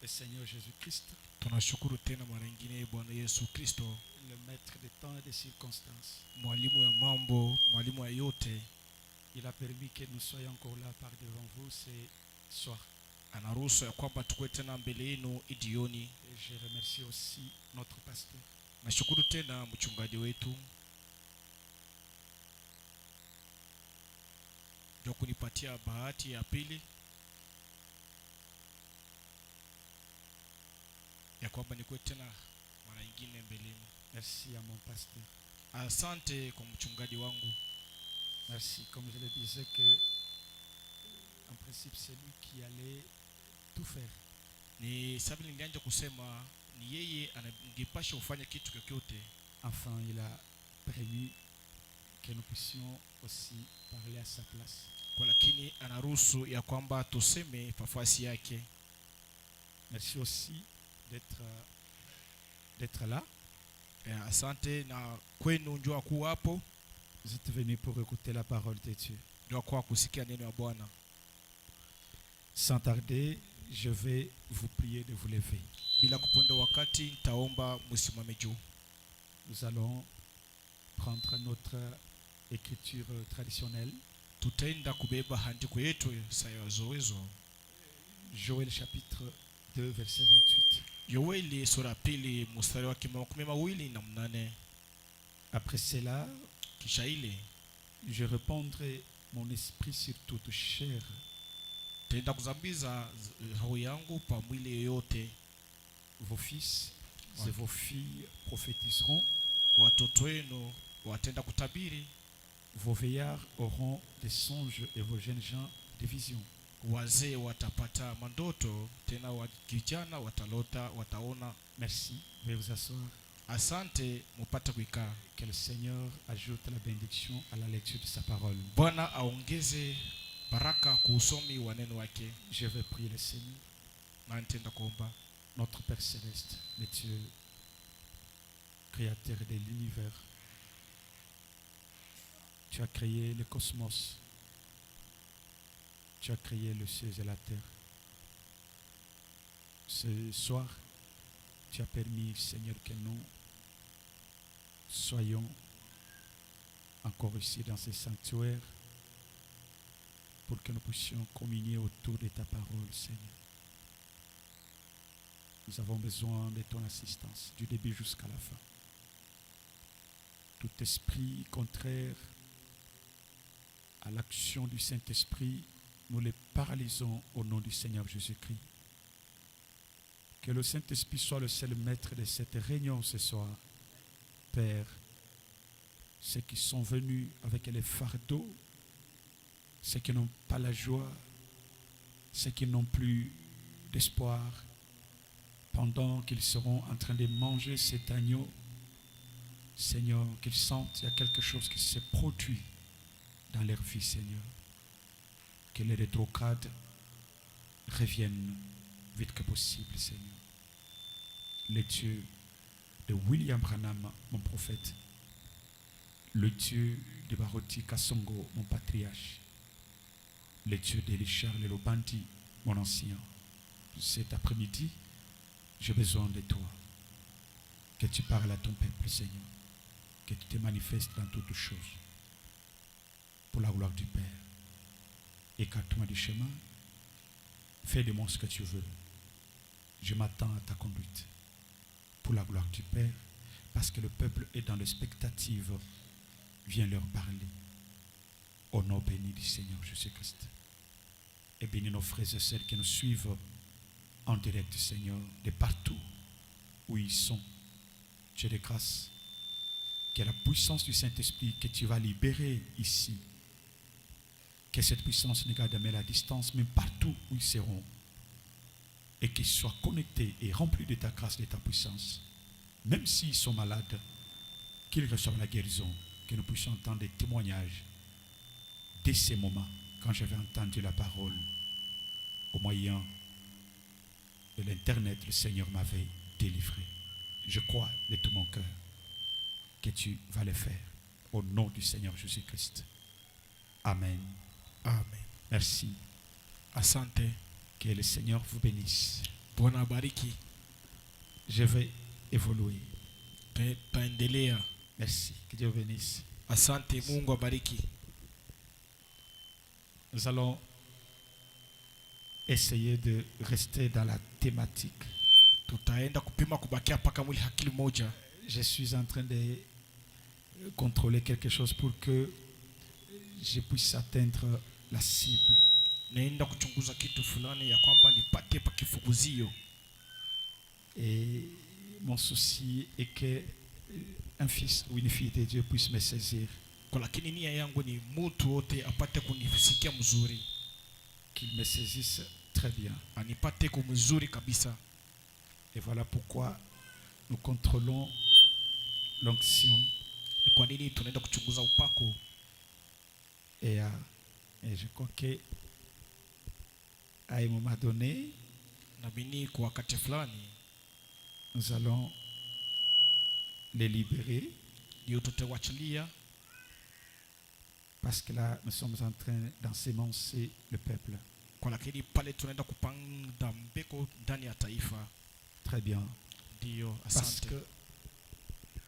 le Seigneur Jésus-Christ, tunashukuru tena mara nyingine Bwana Yesu Kristo, le maître des temps et des circonstances. mwalimu ya mambo, mwalimu ya yote. Il a permis que nous soyons encore là par devant vous ce soir. Anaruhusu ya kwamba tukue tena mbele yenu idioni. Et je remercie aussi notre pasteur. Nashukuru tena mchungaji wetu kwa kunipatia bahati ya pili ya kwamba nikuwe tena mara nyingine mbele yenu. Merci à mon pasteur. Asante kwa mchungaji wangu. Merci, comme je le disais, que en principe c'est lui qui allait tout faire. Ni sababu ningeanza kusema ni yeye angepasha kufanya kitu chochote. Enfin, il a prévu que nous puissions aussi parler à sa place. Kwa lakini anaruhusu ya kwamba tuseme nafasi yake. Merci aussi d'être là. Asante na kwenu njoo kuwa hapo. Vous êtes venus pour écouter la parole de Dieu. Njoo kwa kusikia neno la Bwana. Sans tarder, je vais vous prier de vous lever. Bila kuponda wakati nitaomba msimame juu. Nous allons prendre notre écriture traditionnelle. Tutaenda kubeba handiko yetu ya zoezo. Joël chapitre 2 verset 28. Yoeli sura pili mstari wa 28. Après cela, kisha ile je répandrai mon esprit sur toute chair. Tenda kuzambiza roho yangu pa mwili yote. Vos fils et vos filles prophétiseront. Watoto wenu watenda kutabiri. Vos vieillards auront des songes et vos jeunes gens des visions. Wazee watapata mandoto, tena vijana watalota, wataona. Merci. Veuillez vous asseoir. Asante, mupata kuikaa. Que le Seigneur ajoute la bénédiction à la lecture de sa parole. Bwana aongeze baraka kuusomi wa neno wake. Je vais prier le Seigneur. Na nitenda kuomba. Notre Père céleste, le Dieu créateur de l'univers. Tu as créé le cosmos. Tu as créé le ciel et la terre. Ce soir, tu as permis, Seigneur, que nous soyons encore ici dans ce sanctuaire pour que nous puissions communier autour de ta parole, Seigneur. Nous avons besoin de ton assistance du début jusqu'à la fin. Tout esprit contraire à l'action du Saint-Esprit, nous les paralysons au nom du Seigneur Jésus-Christ. Que le Saint-Esprit soit le seul maître de cette réunion ce soir. Père, ceux qui sont venus avec les fardeaux, ceux qui n'ont pas la joie, ceux qui n'ont plus d'espoir, pendant qu'ils seront en train de manger cet agneau, Seigneur, qu'ils sentent qu'il y a quelque chose qui se produit dans leur vie, Seigneur. Que les rétrogrades reviennent vite que possible, Seigneur. Le Dieu de William Branham, mon prophète. Le Dieu de Baroti Kassongo, mon patriarche. Le Dieu de Richard Lelobandi, mon ancien. Cet après-midi, j'ai besoin de toi. Que tu parles à ton peuple, Seigneur. Que tu te manifestes dans toutes choses. Pour la gloire du Père. Écarte-moi du chemin. Fais de moi ce que tu veux. Je m'attends à ta conduite. Pour la gloire du Père. Parce que le peuple est dans l'expectative. Viens leur parler. Au nom béni du Seigneur Jésus-Christ. Et bénis nos frères et sœurs qui nous suivent en direct, Seigneur, de partout où ils sont. Dieu de grâce. Que la puissance du Saint-Esprit que tu vas libérer ici, que cette puissance ne garde jamais la distance, mais partout où ils seront, et qu'ils soient connectés et remplis de ta grâce, de ta puissance, même s'ils sont malades, qu'ils reçoivent la guérison, que nous puissions entendre des témoignages dès ces moments, quand j'avais entendu la parole, au moyen de l'internet, le Seigneur m'avait délivré. Je crois de tout mon cœur que tu vas le faire, au nom du Seigneur Jésus-Christ. Amen. Amen. Merci. Asante. Que le Seigneur vous bénisse. Bwana abariki. Je vais évoluer. Taendelea. Merci. Que Dieu bénisse. Asante, Mungu abariki. Nous allons essayer de rester dans la thématique. Tutaenda kupima kubakia paka mwili hakili moja. Je suis en train de contrôler quelque chose pour que je puisse atteindre la cible. Naenda kuchunguza kitu fulani ya kwamba nipate pa kifukuzio. Et mon souci est que un fils ou une fille de Dieu puisse me saisir. Kwa lakini nia yangu ni mtu wote apate kunisikia mzuri. Qu'il me saisisse très bien. Anipate kumzuri kabisa. Et voilà pourquoi nous contrôlons l'onction. Kwa nini tunaenda kuchunguza upako? Et je crois que à un moment donné, Nabini kwa wakati fulani nous allons les libérer. Ndio tutawachilia. Parce que là, nous sommes en train d'ensemencer le peuple. Kwa lakini pale tunaenda kupanda mbeko ndani ya taifa. Très bien. Ndio, Parce asante. que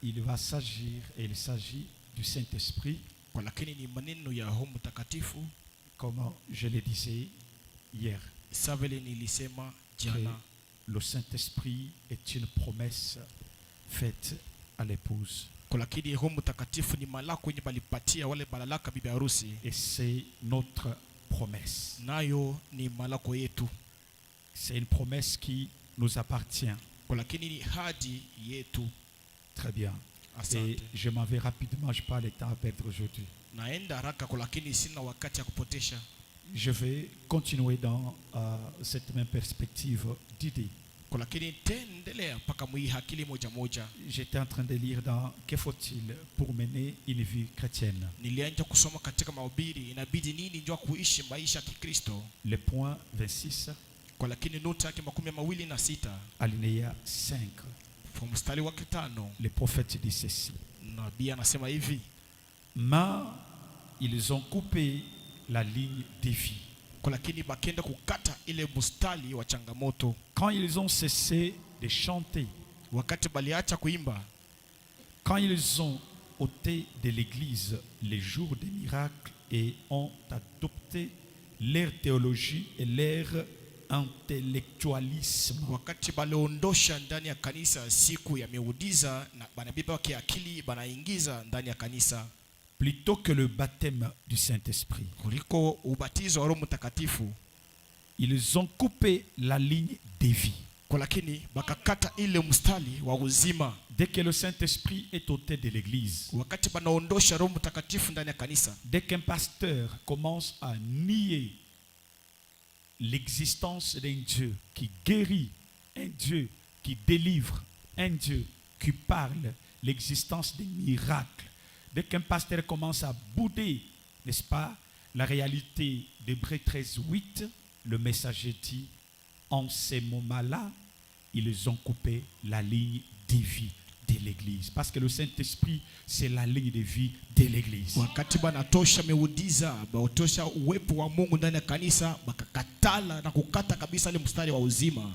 il va s'agir, et il s'agit du Saint-Esprit. Kwa lakini ni maneno ya Roho Mtakatifu. Comme je le disais hier. Savele nilisema jana. Le Saint-Esprit est une promesse faite à l'épouse. Kwa lakini Roho Mtakatifu ni malako yenye balipatia wale balalaka bibi harusi. Et c'est notre promesse. Nayo ni malako yetu. C'est une promesse qui nous appartient. Kwa lakini ni hadi yetu. Très bien. Asante. Et je m'en vais rapidement, je n'ai pas le temps à perdre aujourd'hui. Naenda haraka kwa lakini sina wakati ya kupotesha. Je vais continuer dans cette même perspective d'idées. Kwa lakini tendelea paka mwi hakili moja moja. J'étais en train de lire dans Que faut-il pour mener une vie chrétienne. Nilianza kusoma katika mahubiri inabidi nini ndio kuishi maisha ya Kikristo. Le point 26. Kwa lakini nota yake 26 alinéa 5. Kwa mstari wa 5 le prophète dit ceci. nabii anasema hivi. Mais ils ont coupé la ligne de vie. Kwa lakini bakenda kukata ile mstari wa changamoto. Quand ils ont cessé de chanter, wakati baliacha kuimba, quand ils ont ôté de l'église les jours des miracles et ont adopté leur théologie et leur intellectualisme, wakati baliondosha ndani ya kanisa siku ya miujiza na banabiba wa kiakili banaingiza ndani ya kanisa, plutôt que le baptême du Saint-Esprit, kuliko ubatizo wa Roho Mtakatifu, ils ont coupé la ligne de vie. kwa lakini bakakata ile mstari wa uzima. Dès que le Saint-Esprit est ôté de l'église, wakati banaondosha Roho Mtakatifu ndani ya kanisa, dès qu'un pasteur commence à nier l'existence d'un Dieu qui guérit, un Dieu qui délivre, un Dieu qui parle, l'existence des miracles, dès qu'un pasteur commence à bouder, n'est-ce pas, la réalité d'Hébreux 13:8, le messager dit, en ces moments-là, ils ont coupé la ligne de vie de l'église. Parce que le Saint-Esprit, c'est la ligne de vie de l'église. wakati banatosha miujiza, baotosha uwepo wa Mungu ndani ya kanisa, bakakatala na kukata kabisa ile mstari wa uzima.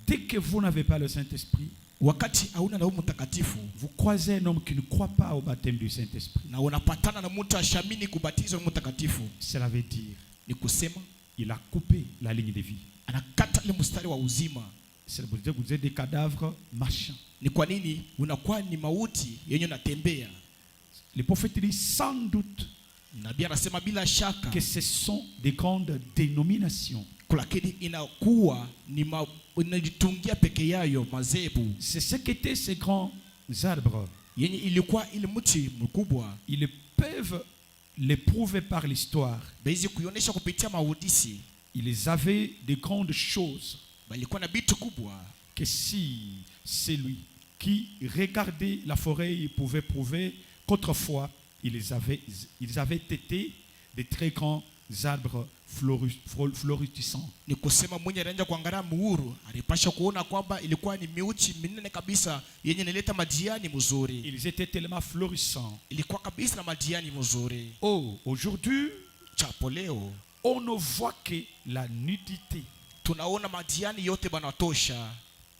Dès que vous n'avez pas le Saint-Esprit, wakati hauna Roho Mtakatifu, vous croisez un homme qui ne croit pas au baptême du Saint-Esprit, na unapatana na mtu ashamini kubatizwa na Mtakatifu, cela veut dire ni kusema il a coupé la ligne de vie. anakata ile mstari wa uzima. C'est vous êtes des cadavres marchants. Ni kwa nini unakuwa ni mauti yenye unatembea? Le prophète dit sans doute Nabii anasema bila shaka que ce sont des grandes dénominations. lakini inakuwa ni inajitungia peke yayo mazebu. C'est ce qu'étaient ces grands arbres. Yenye ilikuwa ile mti mkubwa. Ils peuvent les prouver par l'histoire. Bezi kuionesha kupitia mahudisi. Ils avaient de grandes choses. Balikuwa na bitu kubwa. Que si celui qui regardait la forêt pouvait prouver qu'autrefois ils avaient été de très grands arbres florissants. Ni kusema mwenye anaanza kuangalia muhuru alipasha kuona kwamba ilikuwa ni miuchi minene kabisa yenye inaleta majiani mzuri. Ils étaient tellement florissants. Ilikuwa kabisa na majiani mzuri. Oh, aujourd'hui, chapo leo on ne voit que la nudité. tunaona madiani yote banatosha.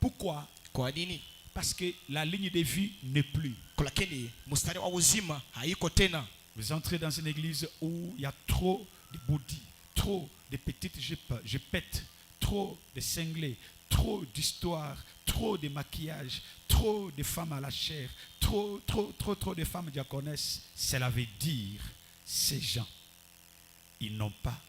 Pourquoi? Kwa nini? Parce que la ligne de vie n'est plus. Lakini mstari wa uzima haiko tena. Vous entrez dans une église où il y a trop de body, trop de petites jipettes, trop de cinglés, trop d'histoires, trop de maquillage, trop de femmes à la chair, trop de femmes diaconesses. Cela veut dire ces gens, ils n'ont pas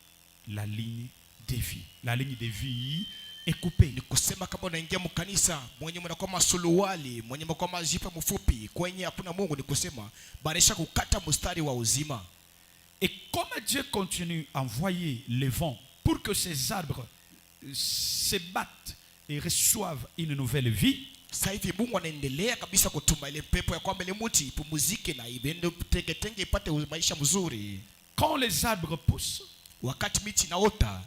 la ligne de vie. La ligne de vie est coupée. Ni kusema kama unaingia mkanisa mwenye mnakuwa masuluwali, mwenye mnakuwa majipa mfupi kwenye hakuna Mungu, ni kusema barisha kukata mstari wa uzima. Et comme Dieu continue à envoyer le vent pour que ces arbres se battent et reçoivent une nouvelle vie, sasa hivi Mungu anaendelea kabisa kutuma ile pepo ya kwamba ile mti ipumzike na ibende tenge ipate maisha mzuri. Quand les arbres poussent, wakati miti inaota,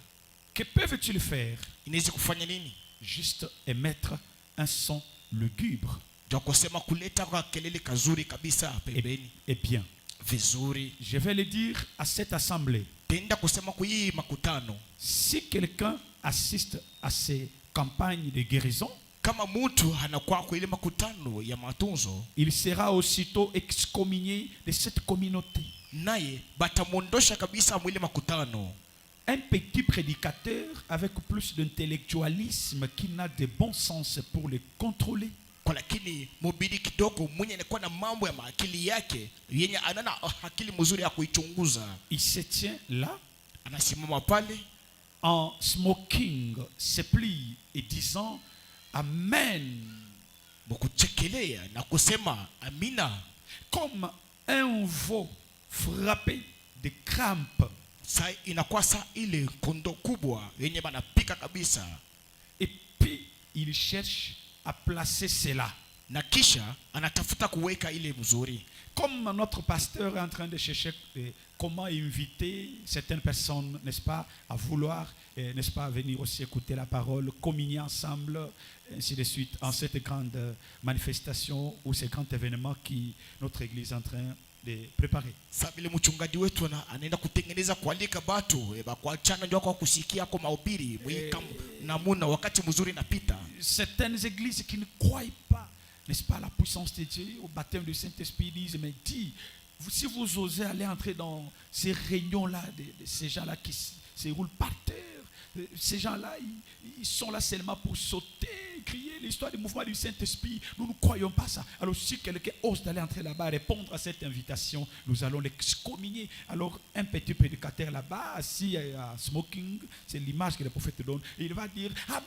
que peuvent-ils faire? inaweza kufanya nini? Juste émettre un son lugubre. Ndio kusema kuleta kwa kelele kazuri kabisa pembeni. Et bien, vizuri. Je vais le dire à cette assemblée. Tenda kusema kwa hii makutano. Si quelqu'un assiste à ces campagnes de guérison, kama mtu anakuwa kwa ile makutano ya matunzo, il sera aussitôt excommunié de cette communauté. Naye batamondosha kabisa mwile makutano. Un petit prédicateur avec plus d'intellectualisme qui n'a de bon sens pour le contrôler. Kwa lakini mubidi kidogo mwenye anakuwa na mambo ya akili yake yenye anana akili mzuri ya kuichunguza. Il se tient là, anasimama pale en smoking, se plie et disant Amen, bukuchekelea na kusema amina, comme un veau frappé de crampes. Sa inakuwa sa ile kondo kubwa yenye banapika kabisa. Et puis il cherche à placer cela. Na kisha anatafuta kuweka ile mzuri. Comme notre pasteur est en train de chercher comment inviter certaines personnes, n'est-ce pas, à vouloir, n'est-ce pas, venir aussi écouter la parole, communier ensemble, ainsi de suite, en cette grande manifestation ou ce grand événement qui notre église est en train de préparer. Sabile mchungaji wetu anaenda kutengeneza kualika watu kuachana ndio kwa kusikia kwa mahubiri mwika namuna wakati mzuri napita. Certaines églises qui ne croient pas, n'est-ce pas, la puissance de Dieu au baptême du Saint-Esprit disent mais dis, si vous osez aller entrer dans ces réunions-là, de ces gens-là qui se roulent par terre, ces gens-là, ils sont là seulement pour sauter, crier l'histoire du mouvement du Saint-Esprit. Nous ne croyons pas ça. Alors si quelqu'un ose d'aller entrer là-bas, répondre à cette invitation, nous allons l'excommunier. Alors un petit prédicateur là-bas, assis à smoking, c'est l'image que le prophète donne, et il va dire Amen.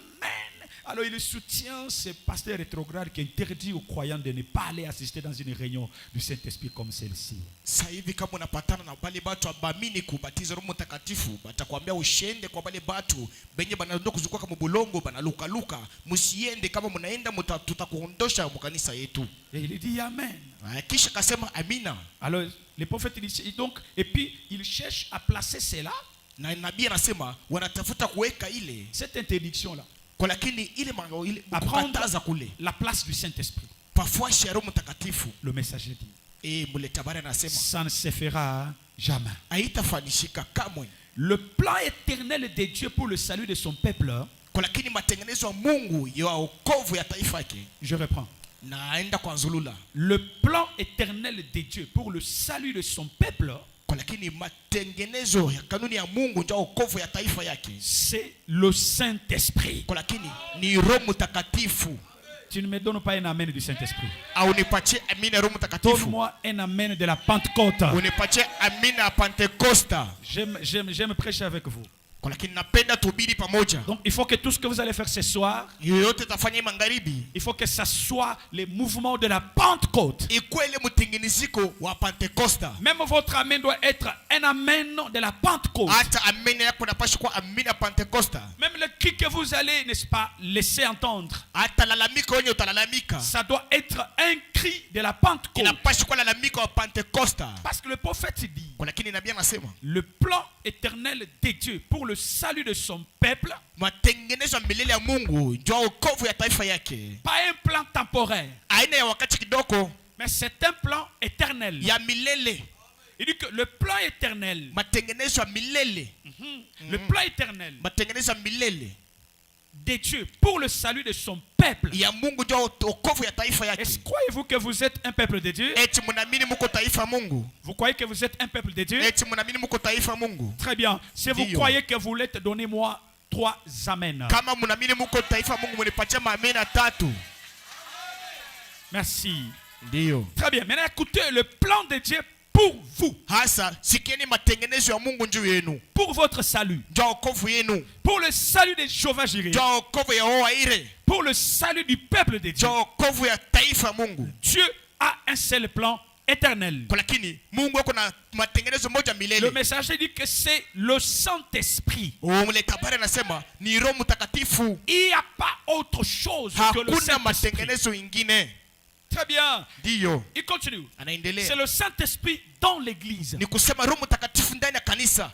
Alors il soutient ce pasteur rétrograde qui interdit aux croyants de ne pas aller assister dans une réunion du Saint-Esprit comme celle-ci. Sasa hivi kama unapatana na wale watu abamini kubatiza Roho Mtakatifu, batakwambia ushende kwa wale watu benye banaenda kuzunguka kama bulongo banaluka luka, msiende, kama mnaenda tutakuondosha mkanisa yetu. Et il dit Amen. Kisha kasema amina. Alors le prophète dit donc, et puis il cherche à placer cela, na nabii anasema wanatafuta kuweka ile cette interdiction là, kwa lakini ile kukataza kule la place du Saint-Esprit. Parfois chez Roho Mtakatifu, le messager dit, muleta habari anasema ça ne se fera jamais. Haitafanishika kamwe. Le plan éternel de Dieu pour le salut de son peuple, kwa lakini matengenezo ya Mungu ya wokovu ya taifa yake. Je reprends. Naenda kwa Nzulula. Le plan éternel de Dieu pour le salut de son peuple, kwa lakini matengenezo ya kanuni ya Mungu ndio wokovu ya taifa yake, c'est le Saint-Esprit. Kwa lakini ni Roho Mtakatifu. Tu ne me donnes pas un amen du Saint-Esprit. Unipatie amina Roho Mtakatifu. Donne-moi un amen de la Pentecôte. Unipatie amina ya Pentecoste. J'aime prêcher avec vous. Kwa lakini napenda tuhubiri pamoja. Donc il faut que tout ce que vous allez faire ce soir, yoyote tafanya magharibi, il faut que ça soit le mouvement de la Pentecôte. Ikwele mtengeneziko wa Pentecoste. Même votre amen doit être un amen de la Pentecôte. Hata amina yako inapaswa kuwa amina Pentecoste. Même le cri que vous allez, n'est-ce pas, laisser entendre, hata lalamika wenye utalalamika, ça doit être un cri de la Pentecôte. Inapaswa kuwa lalamika wa Pentecoste. Parce que le prophète dit, kwa lakini nabii anasema le plan éternel de Dieu pour le salut de son peuple, matengenezo milele ya Mungu ndio wokovu ya taifa yake. Pas un plan temporaire, aina ya wakati kidogo, mais c'est un plan éternel. Ya milele. Il dit que le plan éternel, matengenezo milele, le plan éternel, matengenezo milele, de Dieu pour le salut de son peuple. ya Mungu ndio wokovu ya taifa yake. Est-ce croyez-vous que vous êtes un peuple de Dieu? Eti mnaamini mko taifa Mungu? Vous croyez que vous êtes un peuple de Dieu? Eti mnaamini mko taifa Mungu? Très bien. Si vous Dio. croyez que vous l'êtes, donnez-moi 3 amen. Kama mnaamini mko taifa Mungu, mnipatie amena 3. Merci. Ndio. Très bien. Maintenant écoutez le plan de Dieu pour vous. Hasa sikieni matengenezo ya Mungu juu yenu. Pour votre salut. Ndio wokovu yenu. Pour le salut de Jéhovah Jireh. Ndio wokovu ya Oaire. Pour le salut du peuple de Dieu. Ndio wokovu ya taifa Mungu. Dieu a un seul plan éternel. Kwa lakini Mungu ako na matengenezo moja milele. Le messager dit que c'est le Saint-Esprit. Mleta habari anasema ni Roho Mtakatifu. Il n'y a pas autre chose que le Hakuna Saint-Esprit. matengenezo ingine. Très bien. Ndio. Il continue. Anaendelea. C'est le Saint-Esprit dans l'église. Ni kusema Roho Mtakatifu ndani ya kanisa.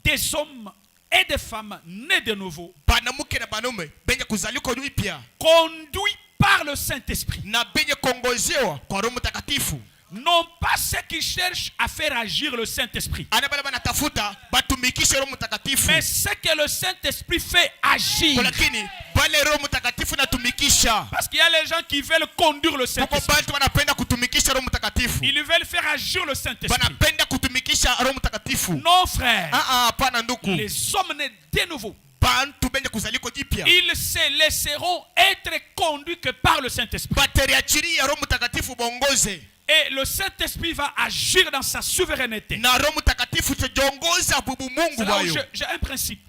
Des hommes et des femmes nés de nouveau. Banamuke na banaume benye kuzaliwa upya. Conduits par le Saint-Esprit. Na benye kongozewa kwa Roho Mtakatifu. Non pas ceux qui cherchent à faire agir le Saint-Esprit. Anabala banatafuta batumikishe Roho Mtakatifu. Mais ce que le Saint-Esprit fait agir. Lakini bale Roho Mtakatifu natumikisha. Parce qu'il y a les gens qui veulent conduire le Saint-Esprit. Bako wanapenda kutumikisha Roho Mtakatifu. Ils veulent faire agir le Saint-Esprit. Banapenda kutumikisha Roho Mtakatifu. Non frère. Hapana ndugu. Les hommes nés de nouveau. Bantu benye kuzaliwa jipya. Ils se laisseront être conduits que par le Saint-Esprit. Bateriachiri ya Roho Mtakatifu bongoze. Et le Saint-Esprit va agir dans sa souveraineté. Na Roho Mtakatifu tajongoza bubu Mungu bayo. J'ai un principe.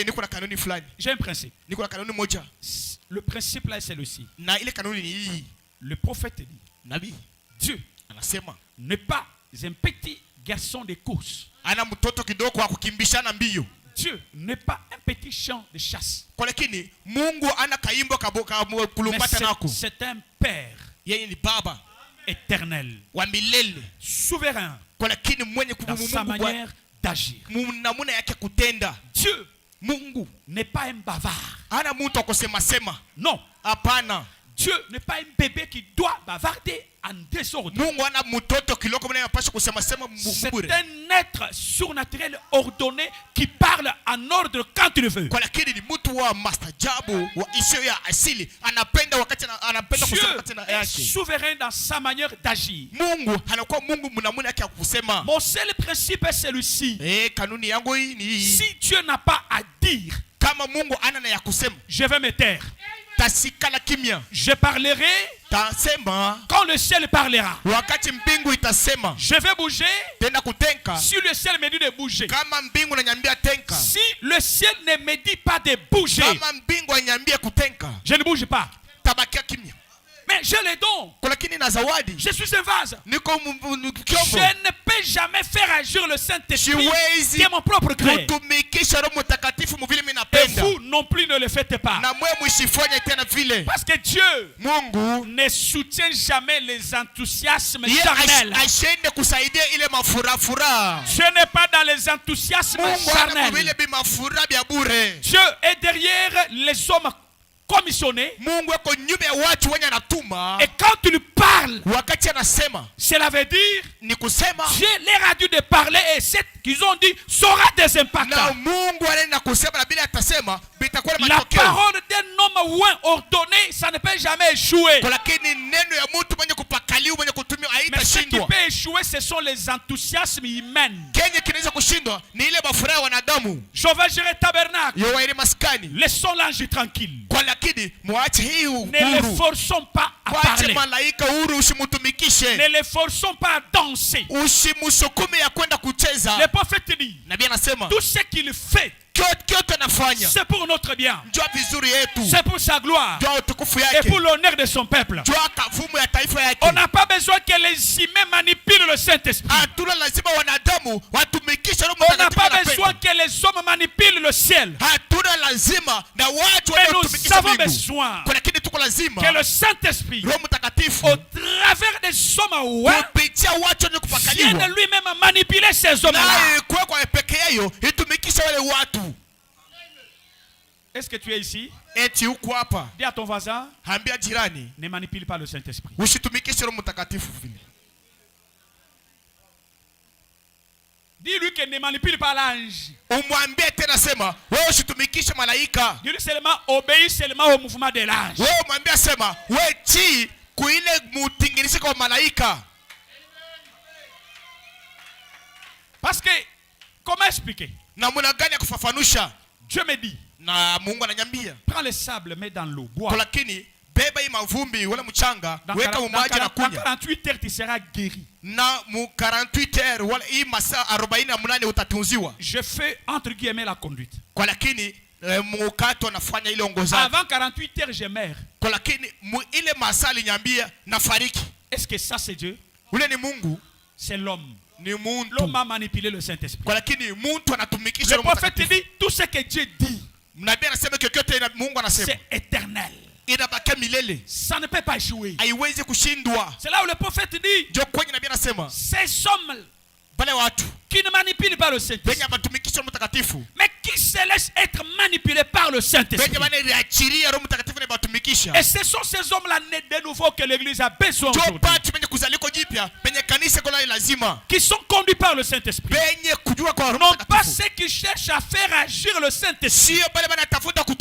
Niko na kanuni fulani. J'ai un principe. Niko na kanuni moja. Le principe là est celui-ci. Na ile kanuni ni hii. Le prophète dit, Nabii Dieu anasema n'est pas un petit garçon de course. ana mtoto kidogo wa kukimbishana mbio. Dieu n'est pas un petit champ de chasse. Kwa lakini Mungu ana kaimbo kulumbata nako. C'est un père Yeye ni baba éternel, wa milele, souverain kwa lakini mwenye dans sa manière d'agir. namuna yake kutenda. Dieu Mungu n'est pas un bavard. ana mtu akusema sema. Non. Hapana. Dieu n'est pas un bébé qui doit bavarder en désordre. Mungu ana mtoto kiloko mwenye anapaswa kusema sema C'est mbure. un être surnaturel ordonné qui parle en ordre quand il veut. Kwa lakini ni mtu wa mastajabu wa isio ya asili, anapenda wakati anapenda kusema wakati Dieu est yake. souverain dans sa manière d'agir. Mungu anakuwa Mungu mnamuna yake ya kusema. Mon seul principe est celui-ci. Kanuni yangu hii ni hii. Si Dieu n'a pas à dire, Kama Mungu ana na ya kusema, je vais me taire. tasikala kimya. Je parlerai Tasema quand le ciel parlera. wakati mbingu itasema. Je vais bouger Tenda kutenka si le ciel me dit de bouger. kama mbingu inaniambia tenka. Si le ciel ne me dit pas de bouger, Kama mbingu inaniambia kutenka, je ne bouge pas. tabakia kimya. Mais j'ai les dons. Kwa lakini na zawadi, Je suis un vase. niko Je kiombo. ne peux jamais faire agir le Saint-Esprit Siwezi qui est mon propre gré. kutumikisha Roho Mtakatifu mvile mimi Et napenda. vous non plus ne le faites pas. Na mwe msifanye tena vile. Parce que Dieu Mungu ne soutient jamais les enthousiasmes yeye charnels. ashende kusaidia ile mafurafura. Dieu n'est pas dans les enthousiasmes Mungu ana vile charnels. bimafura bya bure. Dieu est derrière les hommes commissionnés. Mungu ako nyuma ya watu wenye anatuma. Et quand il parle, Wakati anasema cela veut dire ni kusema Dieu leur a dû de parler et ce qu'ils ont dit sera des na impacts. Mungu anaenda kusema na bila atasema bitakuwa na La matokeo. parole d'un homme ouin ordonné, ça ne peut jamais échouer. Kwa lakini neno ya mtu mwenye kupakaliwa mwenye kutumiwa Mais ce qui haitashindwa. peut échouer, ce sont les enthousiasmes humains. Kenye kinaweza kushindwa ni ile mafuraha ya wanadamu. Jéhovah Jireh tabernacle. Yowaili maskani. Laissons l'ange tranquille. Kwa lakini muache hii Ne le huru. forçons pas à Kwache parler. malaika huru, usimutumikishe. Ne le forçons pas à danser. Usimusukume ya kwenda kucheza. Le prophète dit, Nabii anasema tout ce qu'il fait, kyote anafanya c'est pour notre bien. njoo vizuri yetu, C'est pour sa gloire njoo utukufu et yake, pour l'honneur de son peuple. njoo kavumu ya taifa yake. On n'a pas besoin que les humains manipulent le Saint-Esprit. Hatuna lazima wanadamu watumikishe Roho On n'a Mtakatifu pas anapenda. besoin que les hommes manipulent le ciel. Hatuna lazima na watu Mais nous wanaotumikisha avons mbingu. besoin Kwa lakini tuko lazima que le Saint-Esprit, Roho Mtakatifu au travers des hommes ouins, kupitia watu wenye vienne kupakaliwa lui-même manipuler ces hommes-là. naye kuwe kwa peke yao itumikishe wale watu. Est-ce que tu es ici? Eti huko hapa, Dis à ton voisin, ambia jirani ne manipule pas le Saint-Esprit. usitumikishe Roho Mtakatifu vile. Dis-lui que ne manipule pas l'ange. Umwambie tena sema wewe usitumikishe malaika. Dis-lui seulement obéis seulement au mouvement de l'ange. Wewe umwambie sema wewe tii kuile mutingirisiko wa malaika. Parce que comment expliquer? Namna gani ya kufafanusha? Dieu me dit, Na Mungu ananyambia, prends le sable, mets dans l'eau, bois. lakini beba hii mavumbi wala mchanga, weka umaji na kunywa. Dans 48 heures tu seras guéri. Na mu 48 heures wala hii masaa 48 utatunziwa. Je fais entre guillemets la conduite. Kwa lakini mkato anafanya ile ongozaji. Avant 48 heures je meurs. Kwa lakini ile masaa alinyambia nafariki. Est-ce que ça c'est Dieu? Ule ni Mungu? C'est l'homme. Ni muntu. L'homme a manipulé le Saint-Esprit. Kwa lakini muntu anatumikisha le prophète dit tout ce que Dieu dit. Nabii anasema chochote Mungu anasema. C'est éternel. Inabaki milele. Ça ne peut pas échouer. Haiwezi kushindwa. C'est là où le prophète dit. Ndio kwenye nabii anasema. Ces hommes Bale watu qui ne manipulent pas le Saint-Esprit, mais qui se laissent être manipulés par le Saint-Esprit. Et ce sont ces hommes-là nés de nouveau que l'Église a besoin aujourd'hui, qui sont conduits par le Saint-Esprit. Non pas ceux qui cherchent à faire agir le Saint-Esprit,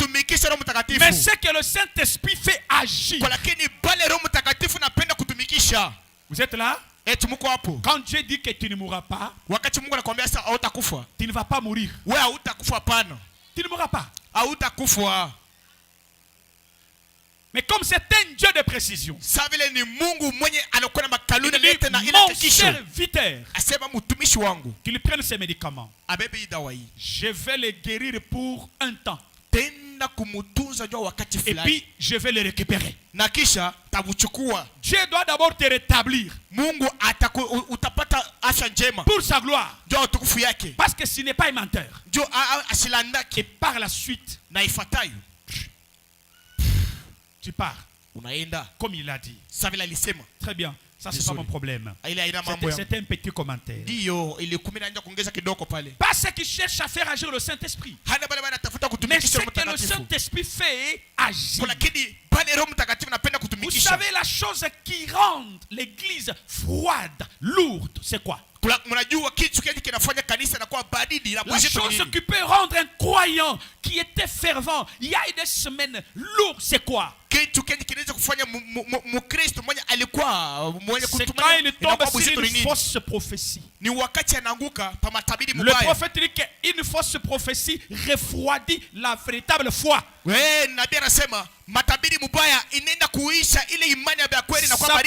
mais ceux que le Saint-Esprit fait agir. Vous êtes là? Quand Dieu dit que tu ne mourras pas, tu ne vas pas mourir. Tu ne mourras pas. Mais comme c'est un Dieu de précision, il dit, mon serviteur, qu'il prenne ses médicaments. Je vais les guérir pour un temps. Et puis je vais les récupérer. Dieu doit d'abord te rétablir pour sa gloire, parce que ce n'est pas un menteur. Et par la suite tu pars comme il l'a dit. Très bien. Ça, c'est pas mon problème. C'est un petit commentaire. Pas ceux qui cherchent à faire agir le Saint-Esprit, mais ce que le Saint-Esprit fait agir. Vous savez, la chose qui rend l'église froide, lourde, c'est quoi? La chose qui peut rendre un croyant qui était fervent il y a des semaines lourd, c'est quoi? C'est quand il tombe sur une fausse prophétie. Le prophète dit qu'une fausse prophétie refroidit la véritable foi. Ça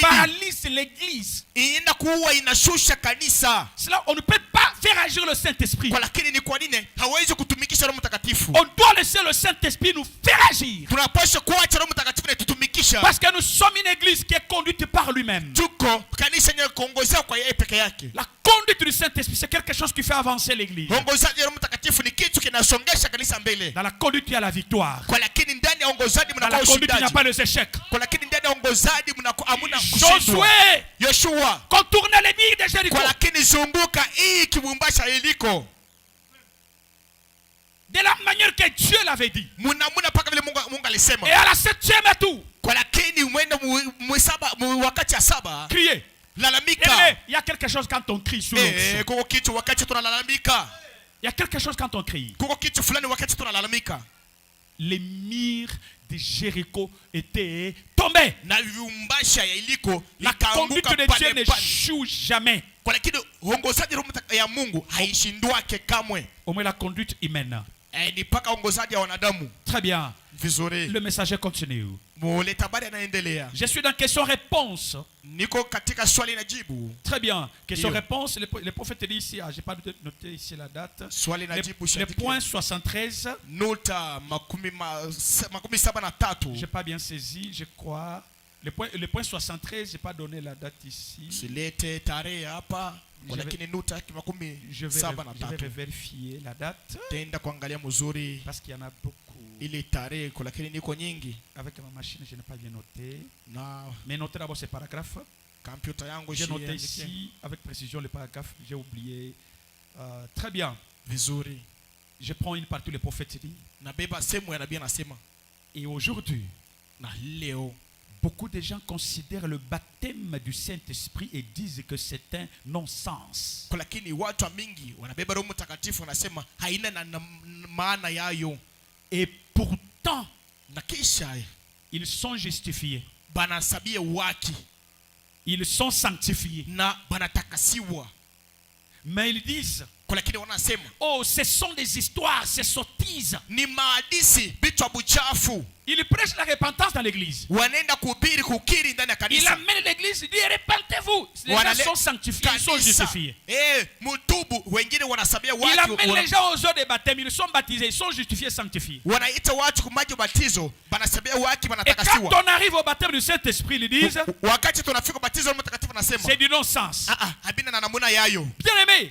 paralyse l'église. Cela, on ne peut pas faire agir le Saint-Esprit. On doit laisser le Saint-Esprit nous faire agir. Parce que nous sommes une église qui est conduite par lui-même. La conduite du Saint-Esprit, c'est quelque chose qui fait avancer l'église. Dans la conduite, il y a la victoire. Dans la conduite, il n'y a pas les échecs. Josué contournait les murs de Jéricho de la manière que Dieu l'avait dit. Et à la 7e tour, crier. Il y a quelque chose quand on crie sous l'onction. Il y a quelque chose quand on crie. Les murs de Jéricho étaient tombés. La conduite de Dieu n'échoue jamais. Au moins la conduite humaine. Très bien. Le messager continue. Je suis dans question-réponse. Très bien. Question-réponse. Le prophète dit ici, je n'ai pas noté ici la date. Le point 73. Je n'ai pas bien saisi, je crois. Le point 73, je n'ai pas donné la date ici. Je vais vérifier la date. Parce qu'il y en a beaucoup. Avec ma machine, je n'ai pas bien noté. Mais noter d'abord ces paragraphes. J'ai noté ici avec précision les paragraphes. J'ai oublié. Très bien. Je prends une partie, le prophète dit. Et aujourd'hui, Beaucoup de gens considèrent le baptême du Saint-Esprit et disent que c'est un non-sens. Lakini watu mingi wanabeba Roho Mtakatifu wanasema haina na maana yayo. Et pourtant, Na kisha ils sont justifiés. banasabie waki Ils sont sanctifiés. na banatakasiwa. Mais ils disent, Lakini wanasema oh, ce sont des histoires, ces sottises. ni maadisi bitu buchafu. Ils prêchent la repentance dans l'église. Wanaenda kuhubiri kukiri ndani ya Il kanisa. amène l'église, il dit repentez-vous. Les gens sont sanctifiés, ils sont justifiés. Mutubu wengine wanasabia Il watu. amène les gens aux eaux de baptême, ils sont baptisés, ils sont justifiés, sanctifiés. Wanaita watu kumaji batizo, banasabia waki Et quand banatakasiwa. on arrive au baptême du Saint-Esprit, ils disent, Wakati tunafika batizo wa mtakatifu nasema c'est du non-sens. habina na namuna yayo. Bien aimé,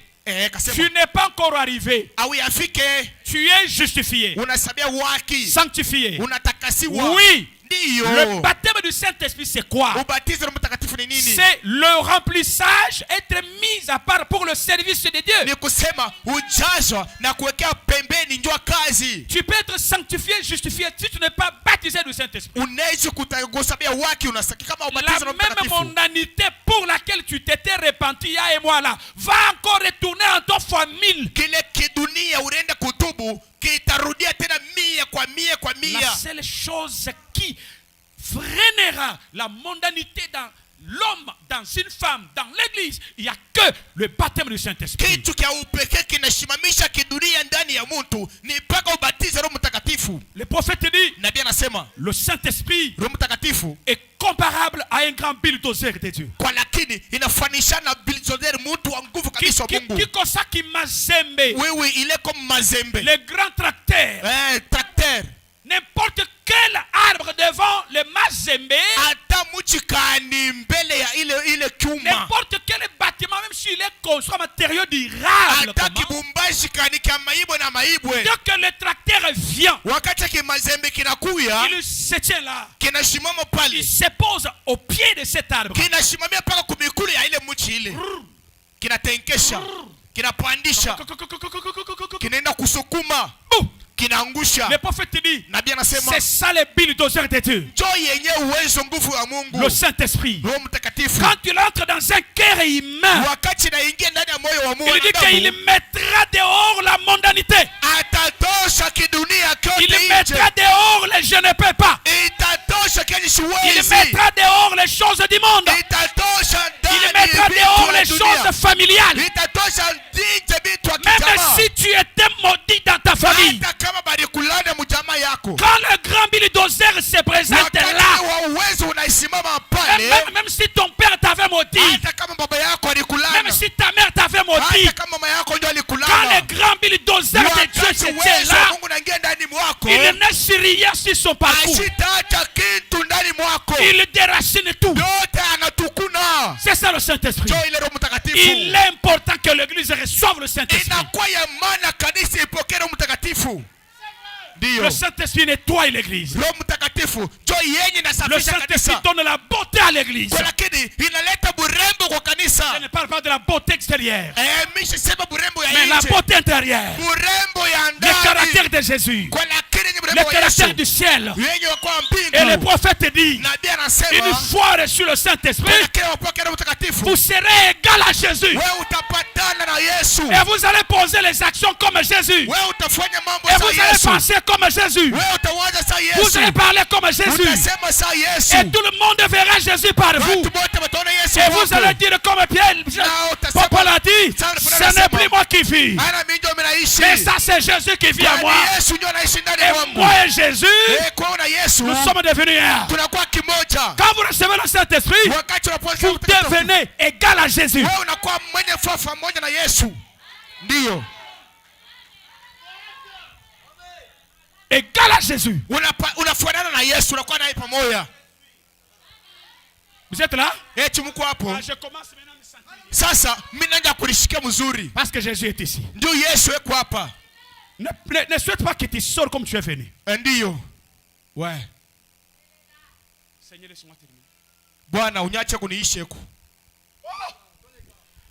Kasema tu n'es pas encore arrivé. au yafike Tu es justifié, unasabia waki sanctifié. unatakasiwa. Oui. Ndiyo. Le baptême du Saint-Esprit, c'est quoi? Ubatizo wa mtakatifu ni nini? C'est le remplissage, être mis à part pour le service de Dieu. Ni kusema ujazwa na kuwekea pembeni njoo kazi. Tu peux être sanctifié, justifié si tu n'es pas baptisé du Saint-Esprit. Unaweza kutagusabia waki unasaki kama La ubatizo wa même mtakatifu. mondanité pour laquelle tu t'étais repenti, ya et moi là, va encore retourner en ton fois 1000. Kile kidunia unaenda kutubu kitarudia tena mia kwa mia kwa La mia. seule chose qui freinera la mondanité dans l'homme, dans une femme, dans l'église, il n'y a que le baptême du Saint-Esprit. Kitu kia upekee kinashimamisha kidunia ndani ya mtu ni mpaka ubatizo Roho Mtakatifu. Le prophète dit, Nabii anasema le Saint-Esprit Roho Mtakatifu est comparable à un grand bulldozer de Dieu. kwa lakini inafanishana Bilzoder, mtu wa nguvu kabisa wa Mungu. Kiko saki mazembe, Wewe ile comme mazembe. le grand tracteur, Tracteur. n'importe quel arbre devant le mazembe, Hata mchikani mbele ya ile chuma. n'importe quel bâtiment, même s'il est construit en matériaux durables, Hata kibumbashi kani kama ibo na maibwe. dès que le tracteur vient, Wakati kimazembe kinakuya, il se tient là, kinashimama pale. il se pose au pied de cet arbre. Kinashimamia paka kumikulu ya ile mchi ile. Kinatenkesha, kinapandisha, kinaenda kusukuma, kinaangusha. Le prophète dit, Nabii anasema c'est ça le bulldozer de Dieu, jo yenye uwezo nguvu ya Mungu. le Saint-Esprit. Roho Mtakatifu Quand il entre dans un cœur humain, wakati naingia ndani ya moyo wa il dit qu'il mettra dehors la mondanité. atatosha kidunia Il kote mettra nje. dehors les je ne peux pas. Itatosha kenye Il siwezi. mettra dehors les choses du monde. Itatosha Il ndani mettra dehors les vitu choses ya dunia. familiales. Itatosha nje vitu ya Même kijamaa. si tu étais maudit dans ta famille. Hata kama balikulana mjamaa yako. Quand le grand bulldozer se présente Wakati là, wa uwezo unaisimama pale. même si ton père t'avait maudit, Hata kama baba yako alikulana. même si ta mère t'avait maudit, Hata kama mama yako ndio quand alikulana. le grand bulldozer de Dieu Wakati se tient uwezo wa là, Mungu unaingia ndani mwako. il ne laisse rien sur son parcours. Asitaacha kitu ndani mwako. Il déracine tout. Yote anatukuna. C'est ça le Saint-Esprit. Jo ile Roho Mtakatifu. Il est important que l'église reçoive le Saint-Esprit. Inakuwa ya maana kanisa ipokee Roho Mtakatifu. Ndio. Le Saint-Esprit nettoie l'église. Roho Mtakatifu jo yenye Le inasafisha Saint-Esprit kanisa. donne la beauté à l'église. Kwa lakini inaleta burembo kwa kanisa. Je ne parle pas de la beauté extérieure, Mimi sema burembo ya mais la nje. beauté intérieure. Burembo ya Le ndani. caractère de Jésus. Kwa lakini ni Le burembo ya caractère Yesu. du ciel. Yenye kwa Et le mbingu. prophète dit, Nabii une anasema fois reçu le Saint-Esprit, kwa wapokee Roho Mtakatifu. vous serez égal à Jésus. Wewe utapatana na Yesu. Et vous allez poser les actions comme Jésus. Wewe utafanya mambo Et vous sa allez Yesu. penser comme Jésus. Wewe utawaza sa Vous Yesu. allez parler comme Jésus. Utasema sa Yesu. Et tout le monde verra Jésus par vous. Watu wote wataona Yesu Et vous wako. allez dire comme Pierre, Paul a dit, ce n'est plus moi qui vis, Ana mimi ndio ninaishi. mais ça c'est Jésus qui vit à moi. Kwani Yesu ndio anaishi ndani Et mwangu. moi et Jésus, Kwa na Yesu nous sommes devenus un. tunakuwa kimoja. Quand vous recevez le Saint-Esprit, Wakati unapokea vous Roho Mtakatifu, devenez égal à Jésus. wewe unakuwa mwenye fafa moja na Yesu. Ndio. Égal à Jésus. Unafuatana na Yesu, unakuwa naye pamoja. Vous êtes là? Eti mko hapo. Je commence maintenant à me sentir. Sasa mimi naanza kulishikia mzuri. Parce que Jésus est ici. Ndio Yesu yuko hapa. Ne souhaite pas que tu sors comme tu es venu. Ndio. Ouais. Seigneur, laisse-moi terminer. Bwana unyache kuniishi huko.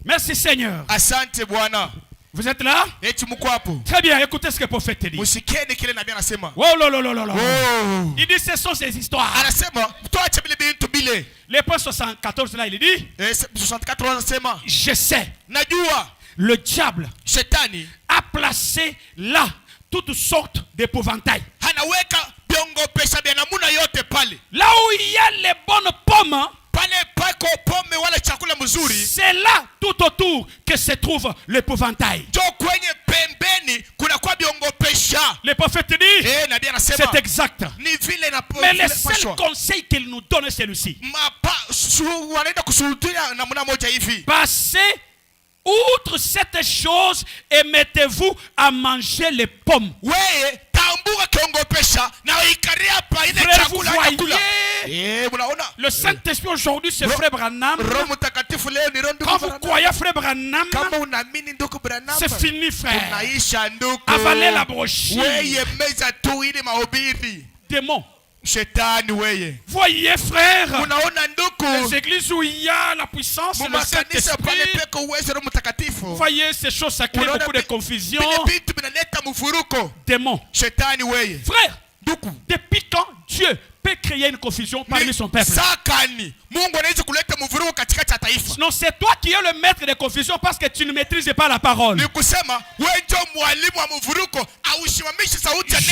Merci Seigneur. Asante Bwana. Vous êtes là? Eti mko hapo? Très bien, écoutez ce que le prophète dit. Msikieni kile nabii anasema. Oh là là là là là. Oh. Il dit ce sont ces histoires. Anasema tuache bile bintu bile. Le point 74 là, il dit 64 anasema je sais, najua le diable shetani a placé là toutes sortes d'épouvantails. Anaweka biongopesha vya namuna yote pale. Là où il y a les bonnes pommes, pale pako pome wala chakula mzuri, c'est là tout autour que se trouve l'épouvantail. Jo kwenye pembeni kuna kwa biongopesha. Le prophète dit nabii anasema c'est exact. Ni vile na mais le seul conseil qu'il nous donne c'est celui-ci. Wanaenda kushuhudia namna moja hivi. Passez outre cette chose et mettez-vous à manger les pommes. Wewe tambuka kiongopesha na ikaria pa ile chakula chakula. Le Saint-Esprit aujourd'hui c'est frère Branham. Quand vous croyez frère Branham, c'est fini frère. Avalez la brochure. Démon. Voyez frère, les églises où il y a la puissance et le Saint-Esprit, voyez ces choses ça crée beaucoup de confusion. Démon. Frère, depuis quand Dieu peut créer une confusion parmi son peuple? Non, c'est toi qui es le maître de confusion parce que tu ne maîtrises pas la parole. Je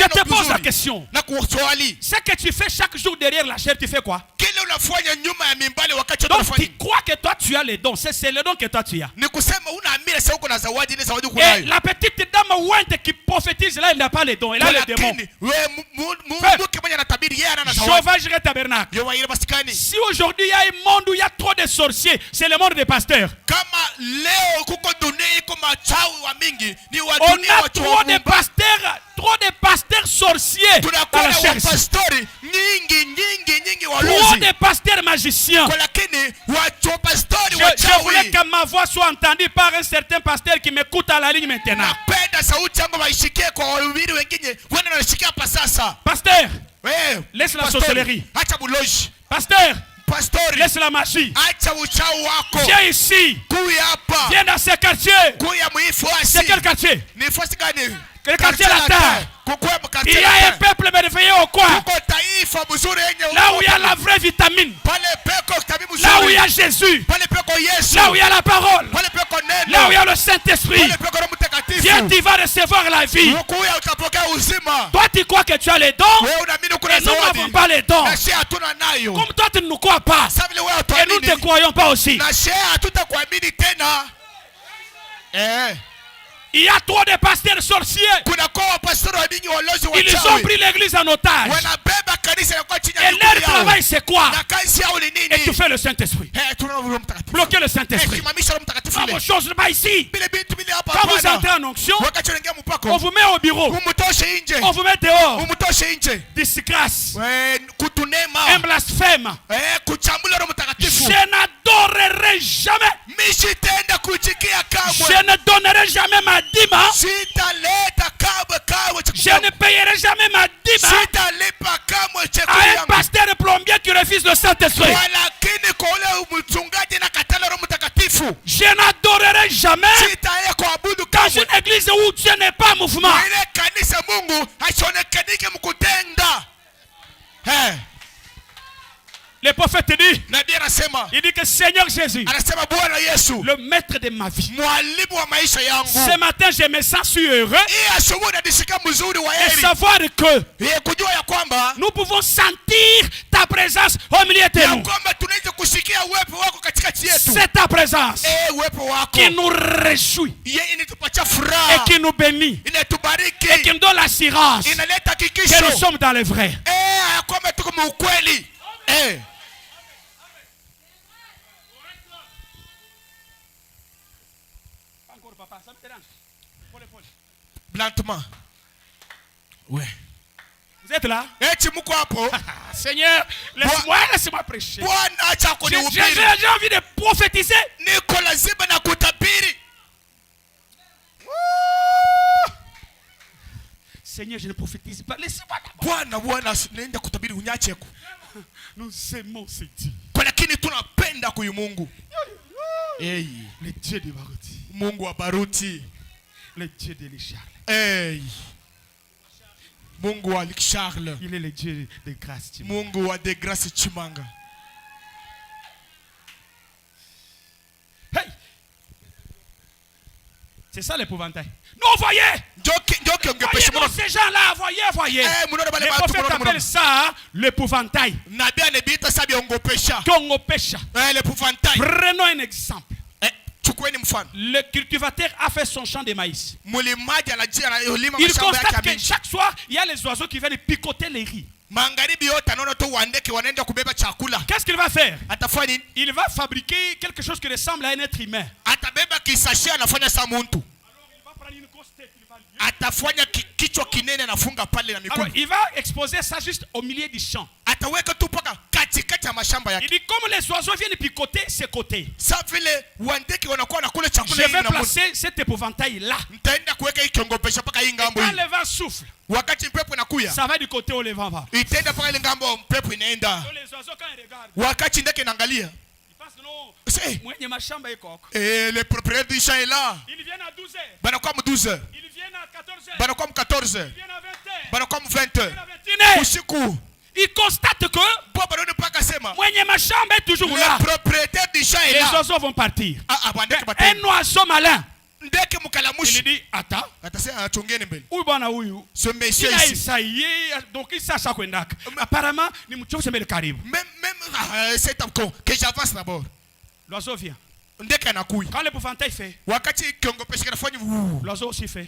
te pose la question. Ce que tu fais chaque jour derrière la chair, tu fais quoi? Donc tu crois que toi tu as les dons. C'est le don que toi tu as. Et la petite dame ouinte qui prophétise là, elle n'a pas les dons. Elle a les démons. Sauvage tabernacle. Si aujourd'hui il y a un monde où il y a trop de sorciers, c'est le monde des pasteurs. On a trop de pasteurs sorciers dans la chair. Trop de pasteurs magiciens. Je voulais que ma voix soit entendue par un certain pasteur qui m'écoute à la ligne maintenant. Pasteur, laisse la sorcellerie. Pasteur, laisse la magie. Viens ici. Viens dans ce quartier. C'est quel quartier? Le quartier de la terre. Il y a un peuple merveilleux au coin. Là où il y a la vraie vitamine. Là où il y a Jésus. Là où il y a la parole. Là où il y a le Saint-Esprit. Viens, tu vas recevoir la vie. Toi, tu crois que tu as les dons. Et nous n'avons pas les dons. Comme toi, tu ne nous crois pas. Et nous ne te croyons pas aussi. Il y a trop de pasteurs sorciers. Ils ont pris l'église en otage. Et leur travail c'est quoi? Et tu fais le Saint-Esprit. Bloquer le Saint-Esprit. Pas vos choses là-bas ici. Quand vous entrez en onction, on vous met au bureau. On vous met dehors. Disgrâce. Un blasphème. Je n'adorerai jamais. Je ne donnerai jamais ma dîme. Je ne payerai jamais ma dîme à un pasteur plombier qui refuse le Saint-Esprit. Je n'adorerai jamais dans une église où Dieu n'est pas mouvement. Le prophète dit, il dit que Seigneur Jésus, le maître de ma vie, ce matin je me sens si heureux et savoir que nous pouvons sentir ta présence au milieu de nous. C'est ta présence qui nous réjouit et qui nous bénit et qui nous donne l'assurance que nous sommes dans le vrai. Blantement. Ouais. Vous êtes là? Seigneur, laisse-moi prêcher. J'ai envie de prophétiser. Seigneur, je ne prophétise pas. Laisse-moi d'abord. Nous aimons ce Dieu. Le Dieu de Baruti. Le Dieu de Charles. Hey. Mungu wa Charles. Il est le Dieu de grâce. Mungu wa de grâce Chimanga. Hey. C'est ça l'épouvantail. Non, voyez. Voyez donc ces gens-là, voyez. Les prophètes appellent ça l'épouvantail. Prenons un exemple. Le cultivateur a fait son champ de maïs. Il constate que chaque soir, il y a les oiseaux qui viennent picoter les riz. Qu'est-ce qu'il va faire? Il va fabriquer quelque chose qui ressemble à un être humain. Alors il va prendre une grosse tête, alors il va exposer ça juste au milieu du champ. Il dit comme les oiseaux viennent picoter ces côtés, je vais placer cet épouvantail là. Et quand le vent souffle, ça va du côté où le vent va. Donc les oiseaux quand ils regardent, ils pensent non, le propriétaire du champ est là. Ils viennent à 12 heures. Ils viennent à 14 heures. Ils viennent à 20 heures. Il constate que est toujours là. Le propriétaire du champ est là. Les oiseaux vont partir. Un oiseau malin. Il dit attends. Ce monsieur ici. Donc il sache à quoi. Apparemment, même que j'avance d'abord. L'oiseau vient. Quand l'épouvantail fait, l'oiseau aussi fait.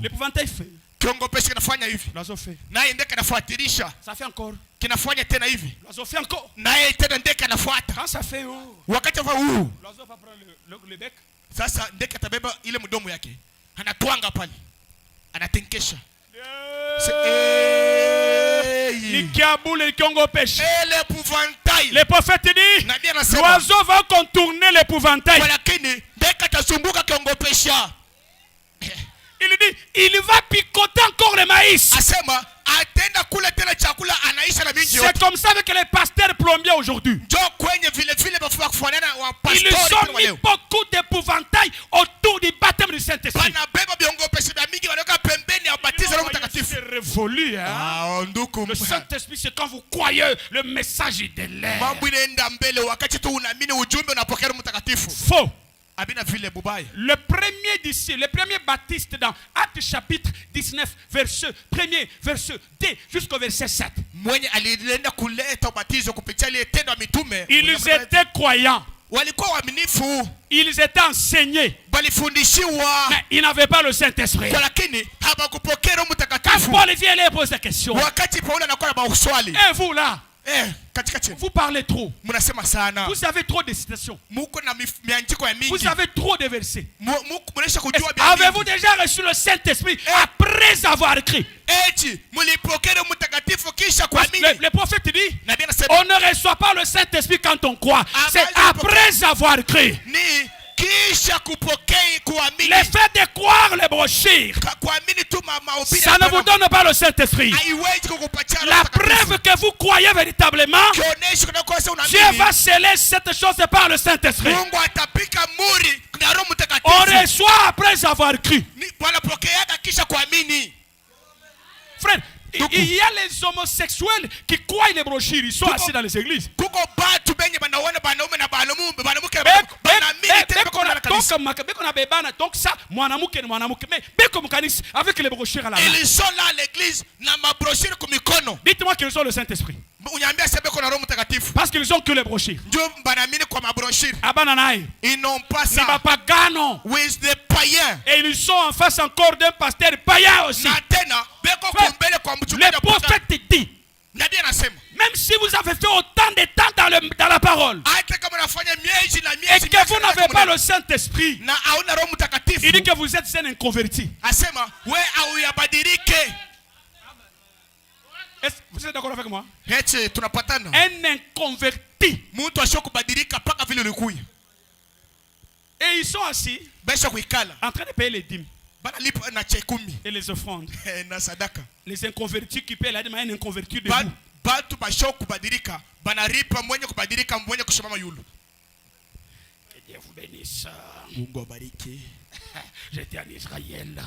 L'épouvantail fait. L'oiseau fait. Ça fait encore. L'oiseau fait encore. Quand ça fait l'oiseau va prendre le bec. Sasa ndeke atabeba ile mdomo yake. Anatwanga pale. Anatenkesha. Le prophète dit l'oiseau va contourner l'épouvantail. Il dit il va picoter encore le maïs. C'est comme ça avec les pasteurs plombiers aujourd'hui. Ils ont mis beaucoup d'épouvantail autour du baptême du Saint-Esprit. C'est révolu. Hein? Le Saint-Esprit, c'est quand vous croyez le message de l'air. Faux. Le premier disciple, le premier baptiste dans Actes chapitre 19, verset 1er, verset 2 jusqu'au verset 7. Ils étaient croyants. Ils étaient enseignés. Mais ils n'avaient pas le Saint-Esprit. Quand Paul vient leur poser la question. Et vous là? Vous parlez trop. Vous avez trop de citations. Vous avez trop de versets. Avez-vous déjà reçu le Saint-Esprit après avoir écrit? Le prophète dit on ne reçoit pas le Saint-Esprit quand on croit. C'est après avoir écrit. Le fait de croire les brochures, ça ne vous donne pas le Saint-Esprit. La preuve que vous croyez véritablement, Dieu va sceller cette chose par le Saint-Esprit. On reçoit après avoir cru. Frère, il y a les homosexuels qui croient les brochures. Ils sont assis dans les églises. Donc ça, avec les brochures à la main. Ils sont là à l'église. Dites-moi qu'ils ont le Saint-Esprit. Parce qu'ils ont que les brochures. Ils n'ont pas ça. Et ils sont en face encore d'un pasteur païen aussi. Le prophète dit, même si vous avez fait autant de temps dans la parole, et que vous n'avez pas le Saint-Esprit, il dit que vous êtes un inconverti. Vous êtes d'accord avec moi? Un inconverti. Et ils sont assis en train de payer les dîmes et les offrandes. Les inconvertis qui paient la dîme, un inconverti de vous. Dieu vous bénisse. Mungu abariki. J'étais en Israël.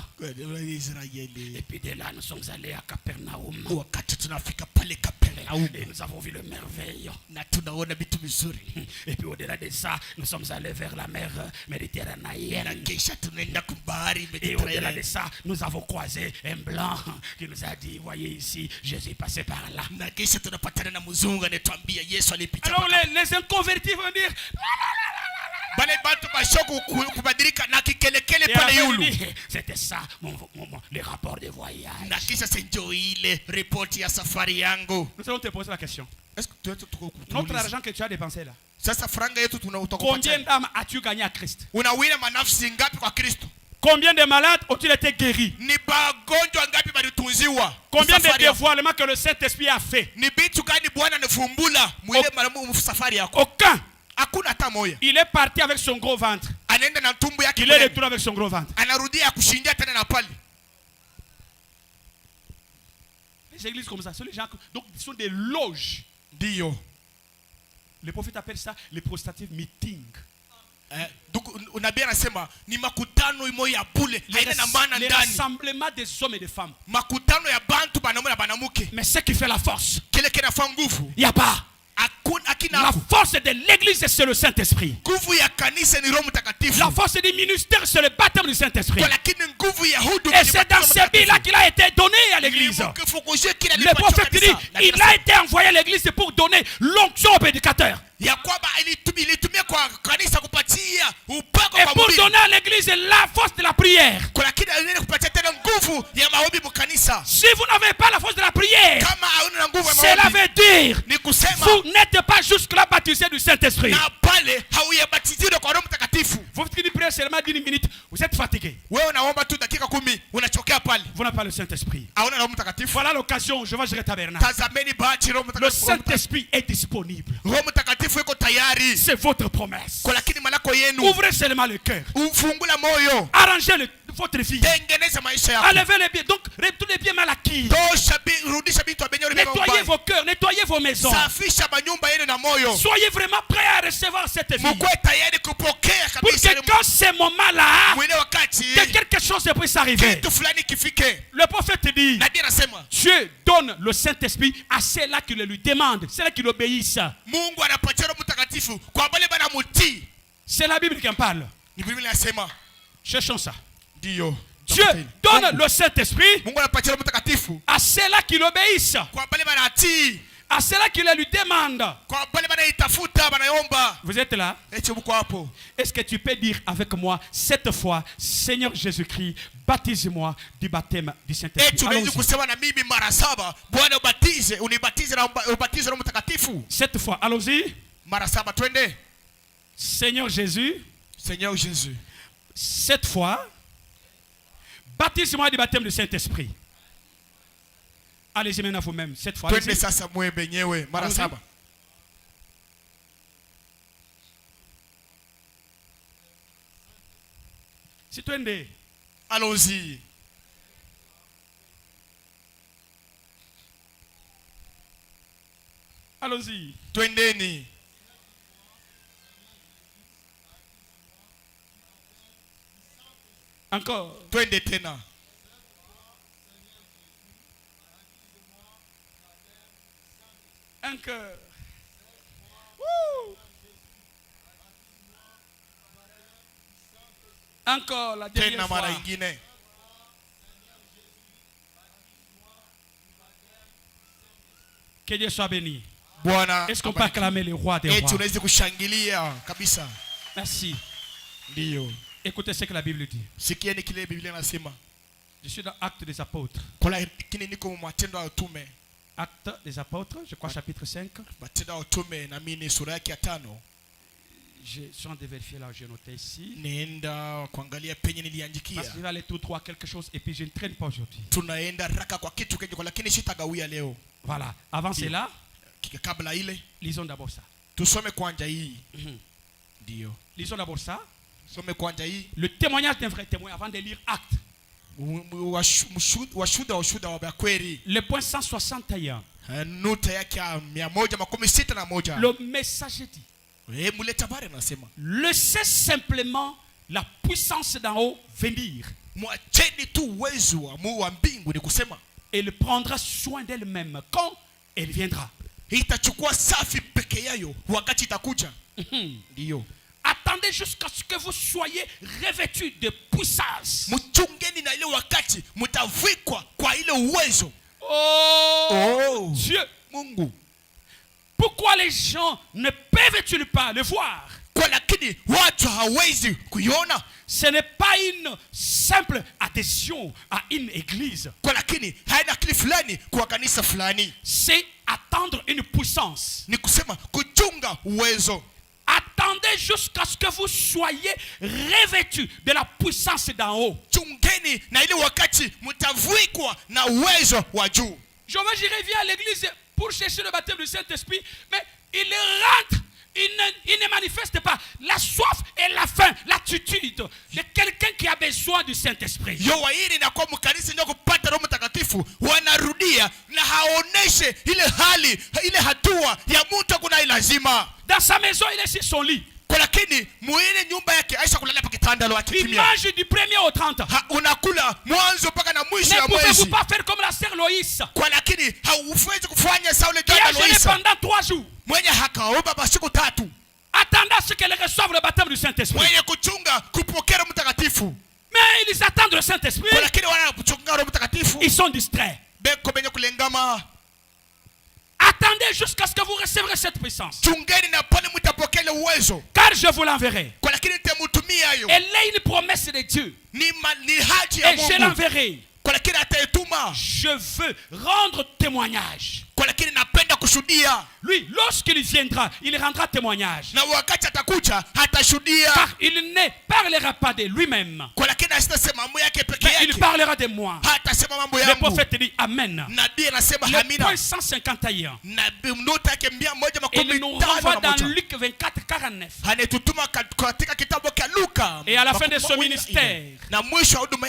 Israeli. Et puis de là, nous sommes allés à Capernaum. Wakati tunafika pale Kapernaum Et nous avons vu le merveille. na tunaona vitu vizuri. Et puis au-delà de ça, nous sommes allés vers la mer Na Méditerranéenne. kisha tunaenda kubahari Et au-delà de Mediterranean. ça, nous avons croisé un blanc qui nous a dit, voyez ici, Jésus est passé par là. Na kisha tunapatana na mzungu anatuambia Yesu alipita. Alors les inconvertis vont dire, Bale batu bashoku kubadilika na kikelekele et pale après, yulu. il dit, c'était ça, le rapport de voyage. Na kisha senjo ile report ya safari yangu. Nous allons te poser la question. Est-ce que tu Notre argent que tu as dépensé là, sasa franga yetu combien utakupatia? d'âmes as-tu gagné à Christ? Unawina manafsi ngapi kwa Kristo? Combien de malades ont-ils été guéris? Ni bagonjwa ngapi balitunziwa? Combien de Safari yako. dévoilements que le Saint-Esprit a fait? Ni bitu gani Bwana anafumbula mwile safari yako? Aucun. Hakuna hata moja. Il est parti avec son gros ventre. Anaenda na tumbo yake. Il est retourné avec son gros ventre. Anarudia kushindia tena na pale. Les églises comme ça, ce sont les gens, donc ce sont des loges. Ndio. Le prophète appelle ça les prostative meeting. Donc unabii anasema ni makutano imo ya bule haina na maana Les ndani. rassemblements des hommes et des femmes. Makutano ya bantu banamume na banamuke. Mais ce qui fait la force, Kile kinafanya nguvu. il n'y a pas. Akina La force de l'église, c'est le Saint-Esprit. nguvu ya kanisa ni Roho Mtakatifu. La force du ministère, c'est le baptême du Saint-Esprit. Kwa lakini nguvu ya huduma Et ni c'est dans Roho ce Mtakatifu. but-là qu'il a été donné à l'église. Le prophète dit, il a été envoyé à l'église pour donner l'onction au prédicateur. ya kwamba ilitumia kwa kanisa kupatia upako Et kwa pour mhubiri. donner à l'église la force de la prière. Kwa lakini alienda kupatia tena nguvu ya maombi mkanisa. Si vous n'avez pas la force de la prière, Kama hauna na nguvu ya cela maombi veut dire ni kusema vous n'êtes pas jusque-là baptisé du Saint-Esprit. na pale hauyabatizwa kwa Roho Mtakatifu. Vous faites une prière seulement 10 minutes, vous êtes fatigué. Wewe unaomba tu dakika 10 unachokea pale. Vous n'avez pas le Saint-Esprit. Hauna Roho Mtakatifu. Voilà l'occasion, je vais gérer tabernacle. Tazameni bahati Roho Le Mtakatifu. Saint-Esprit est disponible. Roho Mtakatifu yuko tayari. C'est votre promesse. Kwa lakini malako yenu Ouvrez seulement le cœur. ufungula moyo. Arrangez votre vie. Tengeneza maisha yako. Enlevez les biens. Donc, retournez les biens mal acquis. Tosha rudisha vitu vyenyewe Nettoyez vos cœurs, nettoyez vos maisons. Safisha manyumba yenu na moyo. Soyez vraiment prêts à recevoir cette vie. Mkwe tayari kupokea Pour kabisa. que quand ce moment-là, Mwile wakati que quelque chose puisse arriver. kitu fulani kifike. Le prophète dit, Nabii anasema Dieu donne le Saint-Esprit à ceux-là qui le lui demandent, ceux-là qui l'obéissent. Mungu anapatia Roho Mtakatifu kwa wale banamutii. C'est la Bible qui en parle. Ni Biblia inasema. Cherchons ça. Ndio. Dieu donne le Saint-Esprit Mungu anapatia Roho Mtakatifu à ceux-là qui l'obéissent, kwa wale banatii. à ceux-là qui le lui demandent. Kwa wale banaitafuta banayomba. Vous êtes là? Eti mko hapo. Est-ce que tu peux dire avec moi cette fois, Seigneur Jésus-Christ, baptise-moi du baptême du Saint-Esprit? Eti unaweza Allons-y. kusema na mimi mara 7, Bwana ubatize, unibatize na ubatize Roho Mtakatifu. Cette fois, allons-y. Mara 7 twende. Seigneur Jésus, Seigneur Jésus. cette fois, baptise-moi du baptême du Saint-Esprit. Allez-y maintenant vous-même. Cette fois, Twende allez-y. sasa mwe benyewe mara Allons-y. 7. Si tu es Allons-y. allons-y. Twendeni. Encore. Twende tena. Encore. Wouh. Encore la Tena dernière mara fois. ingine. Que Dieu soit béni. Bwana. Est-ce qu'on peut acclamer le roi des Eti rois? unaweza kushangilia kabisa. Merci. Ndio. Écoutez ce que la Bible dit. Sikieni kile Biblia inasema. Je suis dans Actes des Apôtres. Kwa lakini niko mu matendo ya utume. Actes des Apôtres, je crois chapitre 5. Matendo ya utume na mimi ni sura yake ya 5. Je suis en train de vérifier là où j'ai noté ici. Nenda kuangalia penye Parce niliandikia. que je vais aller tout droit quelque chose et puis je ne traîne pas aujourd'hui. Tunaenda raka kwa kitu kenye lakini sitagawia leo. Voilà. Avant cela, Kabla ile lisons d'abord ça. tusome kwanja hii. Ndio. Lisons d'abord ça. Some kwanja hii. Le témoignage d'un vrai témoin avant de lire Actes. Washuda wa kweli. Le point 161. Nota yake ya 161. Le messager dit. muleta habari anasema laissez simplement la puissance d'en haut venir. Mwacheni tu uwezo wa mbingu, ni kusema Elle prendra soin d'elle-même quand elle viendra. Itachukua safi peke yayo wakati itakuja. Ndio. Attendez jusqu'à ce que vous soyez revêtus de puissance. Mchungeni na ile wakati mtavikwa kwa ile uwezo. Oh, Dieu, Mungu. Pourquoi les gens ne peuvent-ils pas le voir? Kwa lakini watu hawezi kuiona. Ce n'est pas une simple adhésion à une église. Kwa lakini haina kile fulani kwa kanisa fulani. C'est attendre une puissance. Ni kusema kuchunga uwezo. Attendez jusqu'à ce que vous soyez revêtus de la puissance d'en haut. Chungeni na ile wakati mtavikwa na uwezo wa juu. Jehovah Jireh vient à l'église pour chercher le baptême du Saint-Esprit, mais il rentre, il ne manifeste pas la soif et la faim, l'attitude de quelqu'un qui a besoin du Saint-Esprit. Yowairi na kwa mkanisa ndio kupata Roho Mtakatifu wanarudia na haoneshe ile hali ile hatua ya mtu kuna lazima. Dans sa maison, il est sur son lit. Kwa lakini muile nyumba yake aisha kulala pa kitanda lo akimia. Il mange du 1er au 30. Unakula mwanzo mpaka na mwisho ya mwezi. Ne pouvez-vous pas faire comme la sœur Loïs? Kwa lakini hauwezi kufanya sawa ile dada Loïs. Il a jeûné pendant 3 jours. Mwenye hakaomba basi siku 3. Attendant ce qu'elle reçoive le baptême du Saint-Esprit. Mwenye kuchunga kupokea Roho Mtakatifu. Mais ils attendent le Saint-Esprit. Kwa lakini wanachunga Roho Mtakatifu. Ils sont distraits. Beko benye kulengama. Attendez jusqu'à ce que vous recevrez cette puissance. Car je vous l'enverrai. Elle est une promesse de Dieu. Et je l'enverrai. Je veux rendre témoignage. Lui, lorsqu'il viendra, il rendra témoignage. Car il ne parlera pas de lui-même, mais il parlera de moi. Le prophète dit Amen. Le point 151. Il nous renvoie dans Luc 24, 49. Et à la fin de son ministère,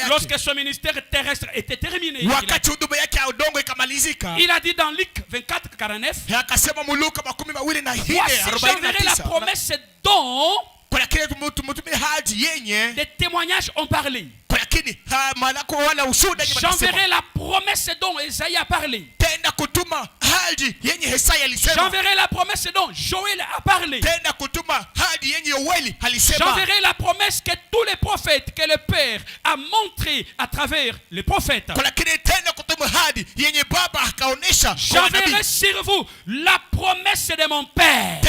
lorsque son ministère terrestre était terminé, il a dit dans Luc 24, 49, voici j'enverrai la promesse dont des témoignages ont parlé. J'enverrai la promesse dont Esaïe a parlé. J'enverrai la promesse dont Joël a parlé. J'enverrai la promesse que tous les prophètes que le Père a montré à travers les prophètes. J'enverrai sur vous la promesse de mon Père.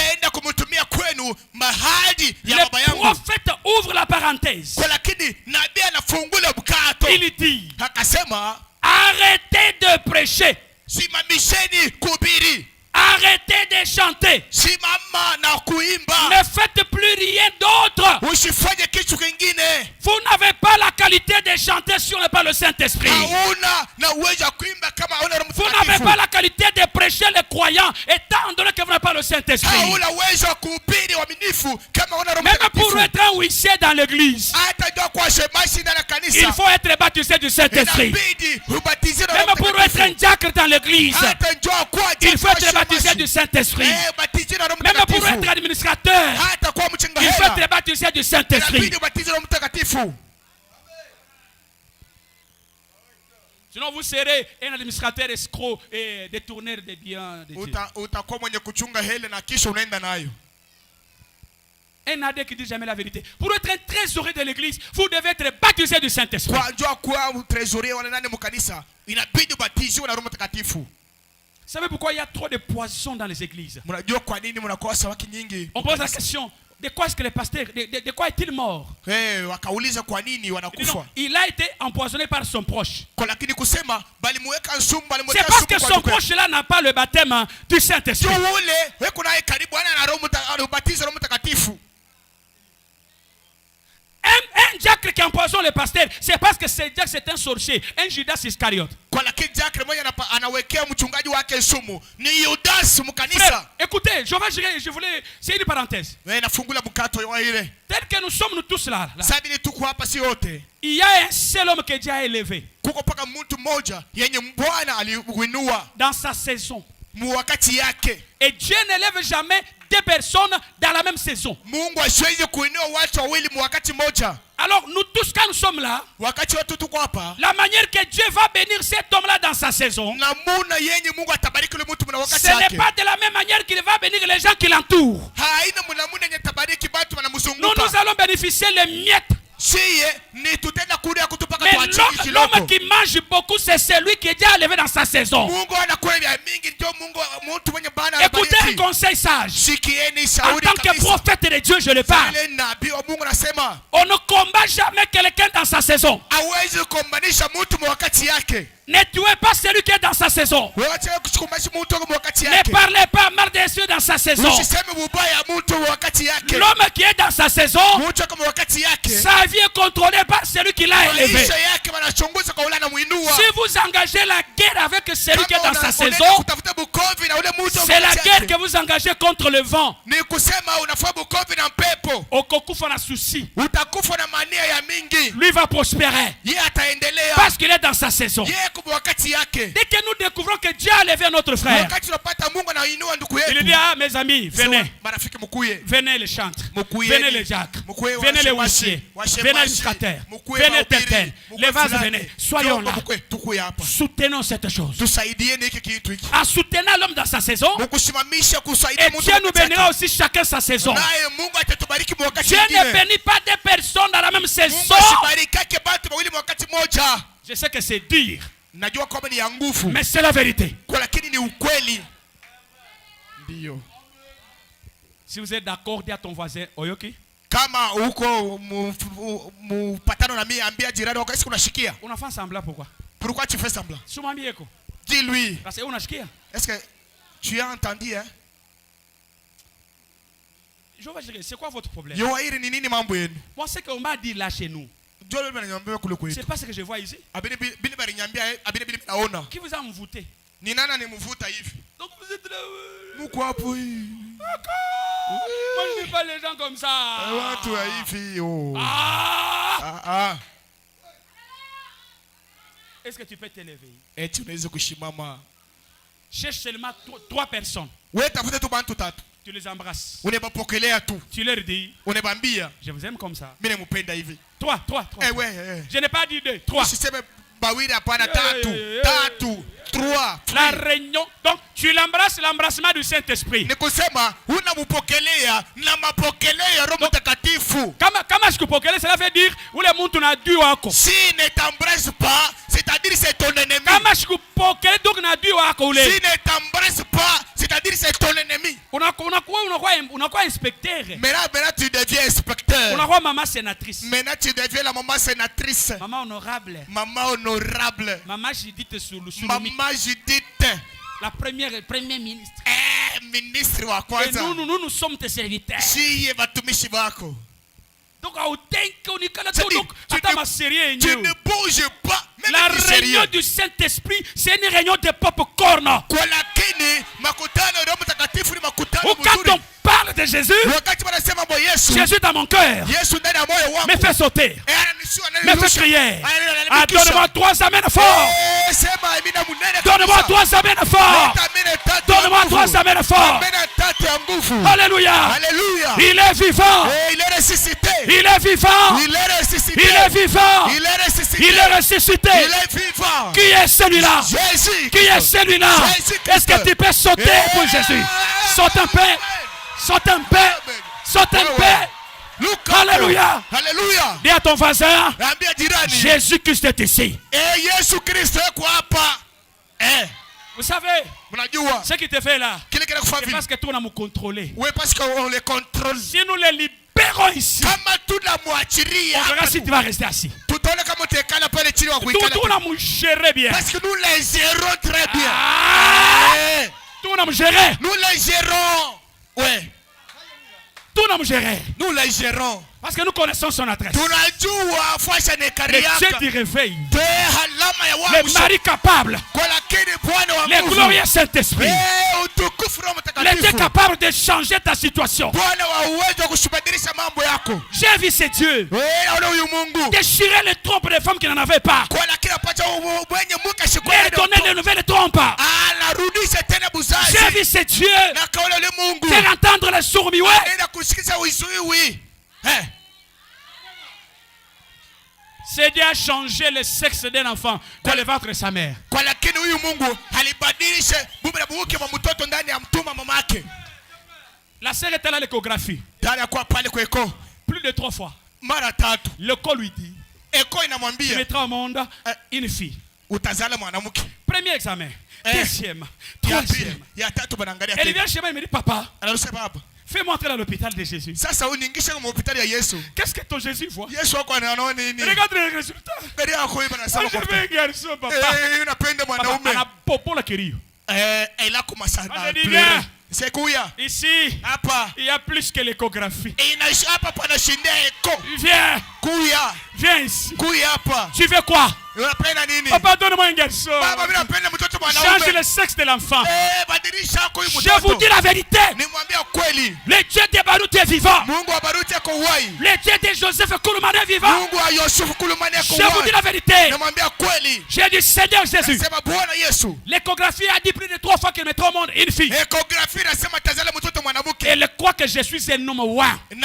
Le prophète ouvre la parenthèse. Il dit, arrêtez de prêcher. Arrêtez de chanter. Ne faites plus rien d'autre. Vous n'avez pas la qualité de chanter si on n'est pas le Saint-Esprit. Vous n'avez pas la qualité de prêcher les croyants étant donné que vous n'avez pas le Saint-Esprit. Même pour être un huissier dans l'église, il faut être baptisé du Saint-Esprit. Même pour être un diacre dans l'église, il faut être baptisé du Saint-Esprit. Même pour être administrateur, il faut être baptisé du Saint-Esprit. Sinon vous serez un administrateur escroc et détourneur des biens de Dieu. Un adé qui dit jamais la vérité. Pour être un trésorier de l'église, vous devez être baptisé du Saint-Esprit. Vous savez pourquoi il y a trop de poisons dans les églises? On pose la question, de quoi est-ce que le pasteur, de quoi est-il mort? Non, il a été empoisonné par son proche. C'est parce que son proche là n'a pas le baptême du Saint-Esprit. Un diacre qui empoisonne le pasteur, c'est parce que ce diacre c'est un sorcier, un Judas Iscariote. Frère, écoutez, je voulais, c'est une parenthèse. Tel que nous sommes nous tous là, il y a un seul homme que Dieu a élevé dans sa saison. muwakati yake. Et Dieu n'élève jamais deux personnes dans la même saison. Mungu asiwezi kuinua watu wawili muwakati moja. Alors nous tous quand nous sommes là, Wakati watu tuko hapa, la manière que Dieu va bénir cet homme-là dans sa saison, namuna yenye Mungu atabariki yule mtu mna wakati ce n'est yake. pas de la même manière qu'il va bénir les gens qui l'entourent. Haina munamuna yenye tabariki watu Nous wanamzunguka. allons bénéficier les miettes. Siye ni tutenda kuria kutupaka Mais tuachishi l'homme loko. qui mange beaucoup, c'est celui qui est déjà élevé dans sa saison. Mungu anakula vya mingi ndio Mungu mtu mwenye bana Écoutez un anabariki. conseil sage. Sikieni En shauri tant que kabisa. prophète de Dieu, je le parle. Vile nabii wa Mungu anasema On ne combat jamais quelqu'un dans sa saison. hawezi kumbanisha mtu mwakati yake. Ne tuez pas celui qui est dans sa saison. Wacha kuchukumashi mtu mwakati Ne yake. parlez pas mal des cieux dans sa saison. Usiseme mubaya mtu mwakati yake. L'homme qui est dans sa saison, Mtu kama wakati yake. sa vie est contrôlée par celui qui l'a élevé. Maisha yake wanachunguza kwa ule anamuinua. Si vous engagez la guerre avec celui qui est dans sa saison, kutafuta bukovi na ule mtu c'est la guerre que vous engagez contre le vent. ni kusema unafaa bukovi na mpepo. Okokufa na souci. Utakufa na mania ya mingi. Lui va prospérer. Yeye ataendelea. Parce qu'il est dans sa saison. Yeye kwa wakati yake. Dès que nous découvrons que Dieu a élevé notre frère, Wakati tunapata Mungu anainua ndugu il yetu. dit, ah mes amis, venez. Marafiki mkuye. Venez les chantres, Mkuye. venez les jacques, Mkuye venez les washemashi. huissiers, Washemashi. venez les muscataires, Mkuye venez mahubiri. Tertel, Mkuye les vases, fulani. venez. Soyons là. Mkuye, tukuye hapa. Soutenons cette chose. Tusaidieni hiki kitu hiki. En soutenant l'homme dans sa saison, Mkusimamisha kusaidia et mtu. Dieu nous bénira aussi chacun sa saison. Naye Mungu atatubariki wakati Dieu ne mwingine. bénit pas deux personnes dans la même Mungu saison. asibarikake watu wawili wakati moja. Je sais que c'est dur, Najua kwamba ni ya nguvu. mais c'est la vérité. Kwa lakini ni ukweli. Ndio. Si vous êtes d'accord, dis à ton voisin, Oyoki, Kama uko mupatano na mimi, ambia jirani wako, est-ce unashikia? on a fait semblant pourquoi? Pourquoi tu fais semblant? Sumambieko. Dis-lui. Parce que on a chikia. Est-ce que tu as entendu hein? Je vais dire, c'est quoi votre problème? Yo hili ni nini mambo yenu? Moi, ce qu'on m'a dit là chez nous, Ndio leo ananiambia kule kwetu. c'est pas ce que je vois ici. Abini bili bali nyambia abini bili naona. Qui vous a envoûté? Ni nani animvuta hivi? Donc vous êtes là. Muko hapo hii. Moi, je n'aime pas les gens comme ça. Watu wa hivi oh. Ah! Est-ce que tu peux t'élever? Eti unaweza kushimama. Cherche seulement trois personnes. Wewe tafuta tu bantu tatu. Tu les embrasses. Unebapokelea tu. Tu leur dis, Unebambia. je vous aime comme ça. Mimi nimupenda hivi. Trois. Je n'ai pas dit deux. Trois. Usiseme bawili hapana, tatu. Tatu. Trois. La réunion. Donc, tu l'embrasses, l'embrassement du Saint-Esprit. Ni kusema unamupokelea na mapokeleo Roho Mtakatifu. Kama sikupokele, cela veut dire ule mtu na adui wako. Si ne t'embrasse pas, c'est-à-dire c'est ton ennemi. Kama sikupokele donc na adui wako ule. Si ne t'embrasse pas, c'est-à-dire c'est ton ennemi. Unakuwa inspecteur. Maintenant tu deviens inspecteur. Unakuwa maman sénatrice. Maintenant tu deviens la maman sénatrice. Maman honorable. Maman honorable. Maman Judith Soulou. Maman Judith. La première ministre. Ministre wa Et kwanza. nous sommes tes serviteurs. Si watumishi wako. Donc, tu ne bouges pas. Même la réunion du Saint-Esprit, c'est une réunion de popcorn. Kwa lakini makutano Roho Mtakatifu ni makutano Quand on mzuri. parle de Jésus, Wakati wanasema bo Yesu. Jésus dans mon cœur, Yesu ndani ya moyo wangu. me fait sauter, me fait crier. Ah, Donne-moi 3 amens forts. Sema amina munene. Donne-moi 3 amens forts. Donne-moi 3 amens forts. Amina tatu ya nguvu. Alléluia. Alléluia. Il est vivant. Il est ressuscité. Il est vivant. Il est ressuscité. Il est vivant. Il est ressuscité. Il est ressuscité. Il est vivant. Qui est celui-là? Jésus. Qui est celui-là? Est-ce que tu peux sauter pour Jésus? Saute un peu. Saute un peu. Saute un peu. Alléluia. Alléluia. Dis à ton voisin, Ambia jirani. Jésus-Christ est ici. Yesu Kristo yuko hapa. Vous savez, Mnajua ce qui te fait là, kile kinakufanya c'est vile. parce que toi, on a me contrôlé. Oui, parce qu'on les contrôle. Si nous les libérons ici, Kama tunamwachilia, on verra si tu vas rester assis. tutaona kama utakala pale chini wa Tout, kuikala. on a me gérer bien. Parce que nous les gérons très bien. Tout, on a me gérer. Nous les gérons. Ouais. Tout, on a me gérer. Nous les gérons. Parce que nous connaissons son adresse. Tunajua fuasha Le nekariaka. Dieu du réveil. Te halama ya Le wamsho. mari capable. Kwa lakini Bwana wa Le nguvu. glorieux Saint-Esprit. Utukufu Roho L'éternel est capable de changer ta situation. Bwana wa uwezo wa kubadilisha mambo yako. J'ai vu ce Dieu déchirer les trompes des femmes qui n'en avaient pas. Leur donner de nouvelles trompes. J'ai vu ce Dieu faire entendre les sourds-muets. C'est Dieu a changé le sexe d'un enfant dans le ventre de sa mère. La sœur était là à l'échographie. Plus de 3 fois. L'école lui dit, tu mettras au monde une fille. Premier examen. Deuxième. Troisième. Elle vient chez moi et me dit, papa, fais-moi entrer dans l'hôpital de Jésus. Qu'est-ce que ton Jésus voit? Regarde les résultats. Je veux un garçon, papa. Papa, ana popo la kério. Ici, il y a plus que l'échographie. Viens. Viens ici. Tu veux quoi? Papa, donne-moi un garçon. Change le sexe de l'enfant. Je vous dis la vérité. Le Dieu de Baruch est vivant. Le Dieu de Joseph Kouloumane est vivant. Je vous dis la vérité. J'ai dit Seigneur Jésus. L'échographie a dit plus de 3 fois qu'il mettra au monde une fille. Elle croit que je suis un homme roi. Et